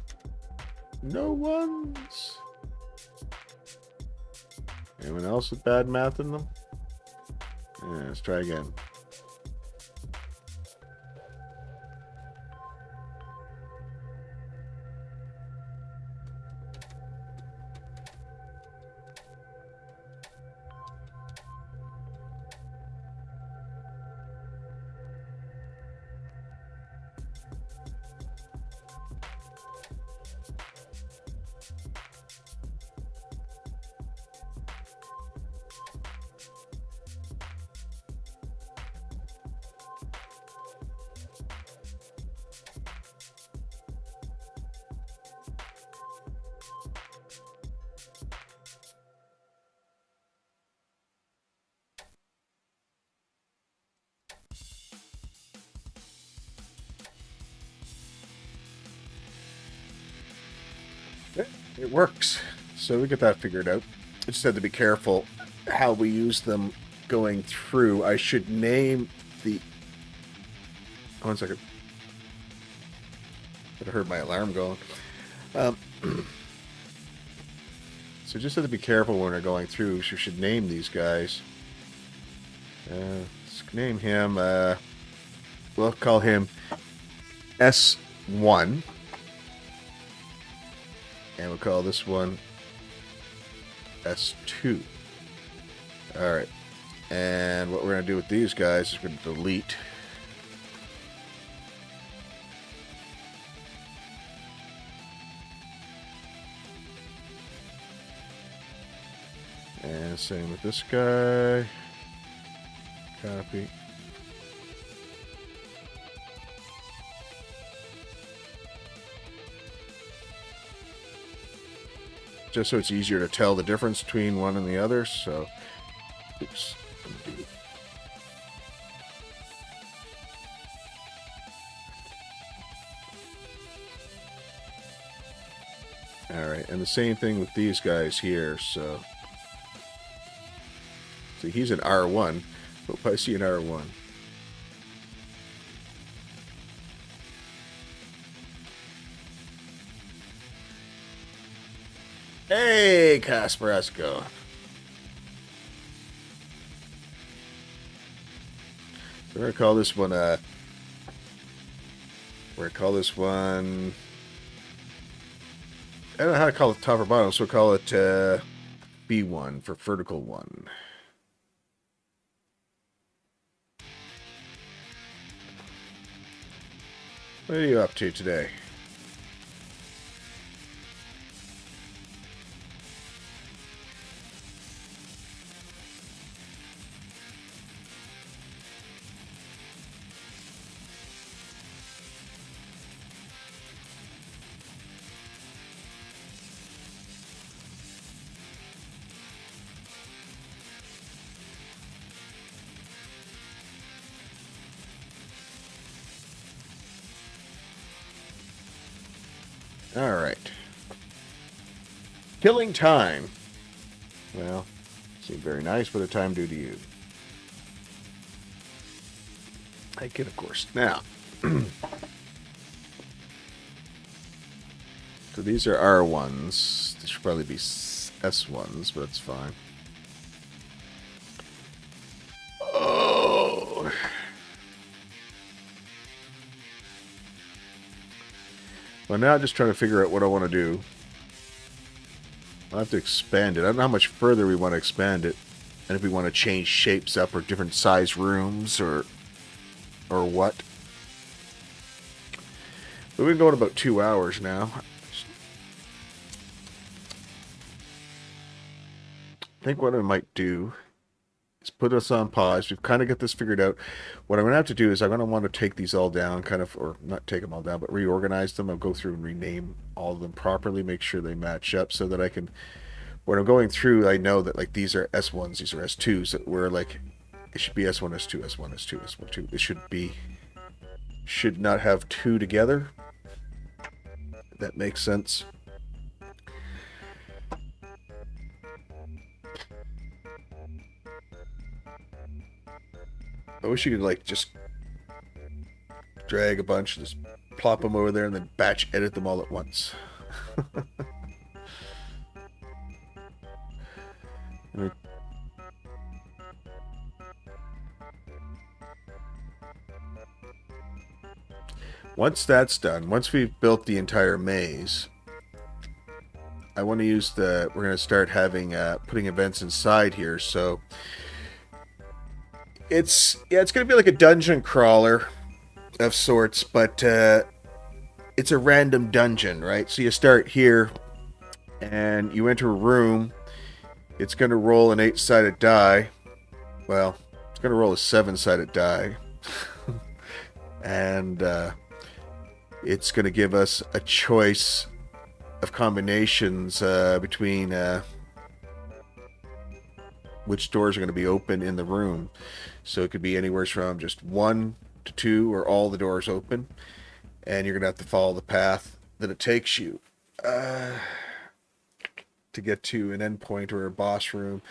No 1s. Anyone else with bad math in them? Yeah, let's try again. It works. So we get that figured out. I just had to be careful how we use them going through. I should name the... 1 second. Could have heard my alarm going. So just have to be careful when we're going through. You should name these guys. Let's name him... we'll call him S1. And we'll call this one S2. Alright. And what we're going to do with these guys is we're going to delete. And same with this guy. Copy. Just so it's easier to tell the difference between one and the other. So, oops. Alright, and the same thing with these guys here. So, see, he's an R1. Hope I see an R1. Hey, Casper, how's it going? We're gonna call this one we're gonna call this one, I don't know how to call it top or bottom, so we'll call it B1 for vertical 1. What are you up to today? Alright. Killing time. Well, seemed very nice. What did time do to you? I can, of course. Now. So these are R1s. They should probably be S1s, but it's fine. Oh. Well, now I'm just trying to figure out what I want to do. I'll have to expand it. I don't know how much further we want to expand it. And if we want to change shapes up or different size rooms or what. But we've been going about 2 hours now. I think what I might do is put us on pause. We've kind of got this figured out. What I'm going to have to do is I'm going to want to take these all down, kind of, or not take them all down, but reorganize them. I'll go through and rename all of them properly, make sure they match up so that I can, when I'm going through, I know that like these are S1s, these are S2s, that we're like, it should be S1, S2, S1, S2, S1, 2. It should not have 2 together. That makes sense. I wish you could like just drag a bunch, just plop them over there, and then batch edit them all at once. Once that's done, once we've built the entire maze, I want to use the, we're going to start having, putting events inside here, so it's going to be like a dungeon crawler of sorts, but it's a random dungeon, right? So you start here, and you enter a room, it's going to roll an 8-sided die, well, it's going to roll a 7-sided die, and it's going to give us a choice of combinations between which doors are going to be open in the room. So it could be anywhere from just 1 to 2 or all the doors open. And you're going to have to follow the path that it takes you to get to an endpoint or a boss room.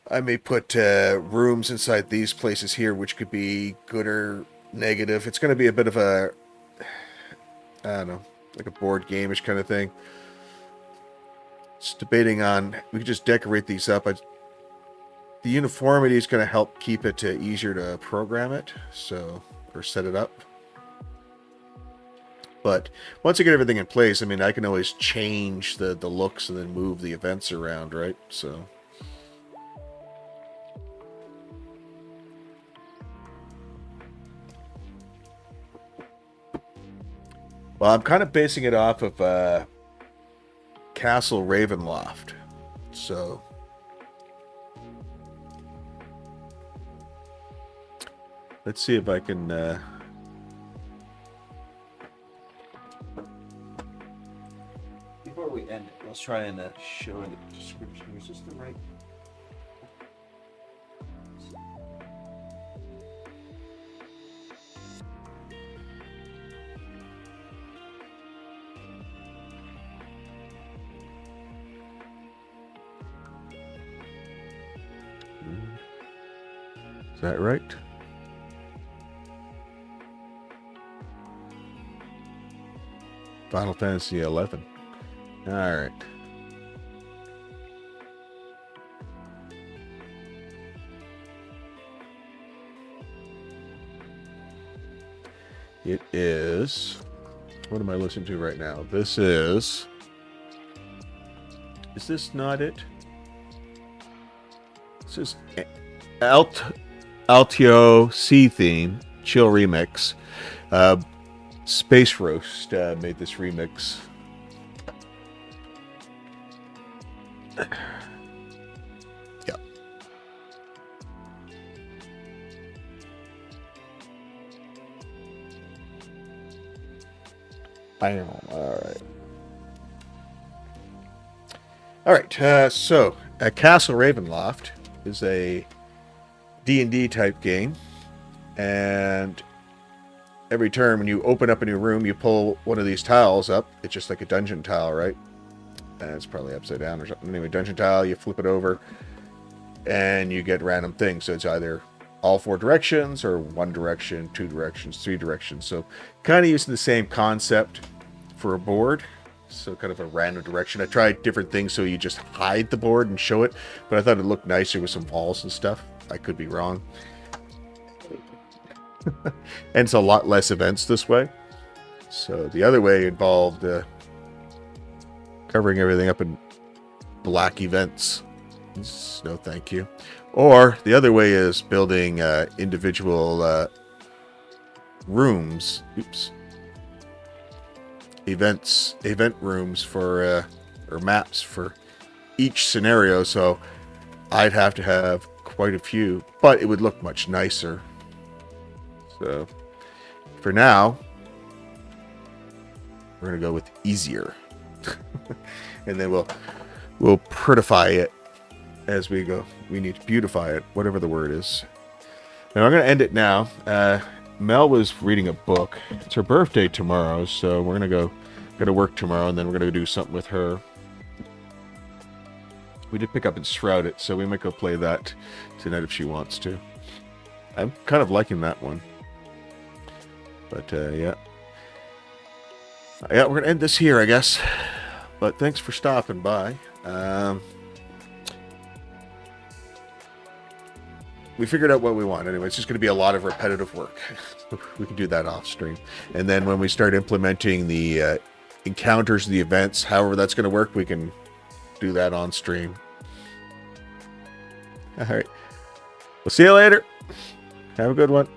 I may put rooms inside these places here, which could be good or negative. It's going to be a bit of a, I don't know, like a board game-ish kind of thing. Just debating on, we could just decorate these up. The uniformity is going to help keep it easier to program it, so, or set it up. But once I get everything in place, I mean, I can always change the looks and then move the events around, right? So. Well, I'm kind of basing it off of Castle Ravenloft. So let's see if I can Before we end it, let's try and show in the description. Is this the right? Is that right? Final Fantasy 11. All right. It is. What am I listening to right now? This is. Is this not it? This is Altio Sea Theme Chill Remix. Space Roast made this remix. Yeah. Bam. All right. All right. So, Castle Ravenloft is a D&D type game, and every turn when you open up a new room, you pull one of these tiles up. It's just like a dungeon tile, right? And it's probably upside down or something. Anyway, dungeon tile, you flip it over, and you get random things. So it's either all 4 directions, or 1 direction, 2 directions, 3 directions. So kind of using the same concept for a board. So kind of a random direction. I tried different things so you just hide the board and show it, but I thought it looked nicer with some walls and stuff. I could be wrong. And it's a lot less events this way. So the other way involved covering everything up in black events. No thank you. Or the other way is building individual rooms. Oops. Event rooms for or maps for each scenario. So I'd have to have quite a few, but it would look much nicer. So for now, we're gonna go with easier, and then we'll prettify it as we go. We need to beautify it, whatever the word is. Now I'm gonna end it now. Mel was reading a book. It's her birthday tomorrow, so we're gonna go Got to work tomorrow, and then we're going to do something with her. We did pick up and Shroud It, so we might go play that tonight if she wants to. I'm kind of liking that one. But, yeah. Yeah, we're going to end this here, I guess. But thanks for stopping by. We figured out what we want. Anyway, it's just going to be a lot of repetitive work. We can do that off stream. And then when we start implementing the encounters, the events, however that's going to work, we can do that on stream. All right. We'll see you later. Have a good one.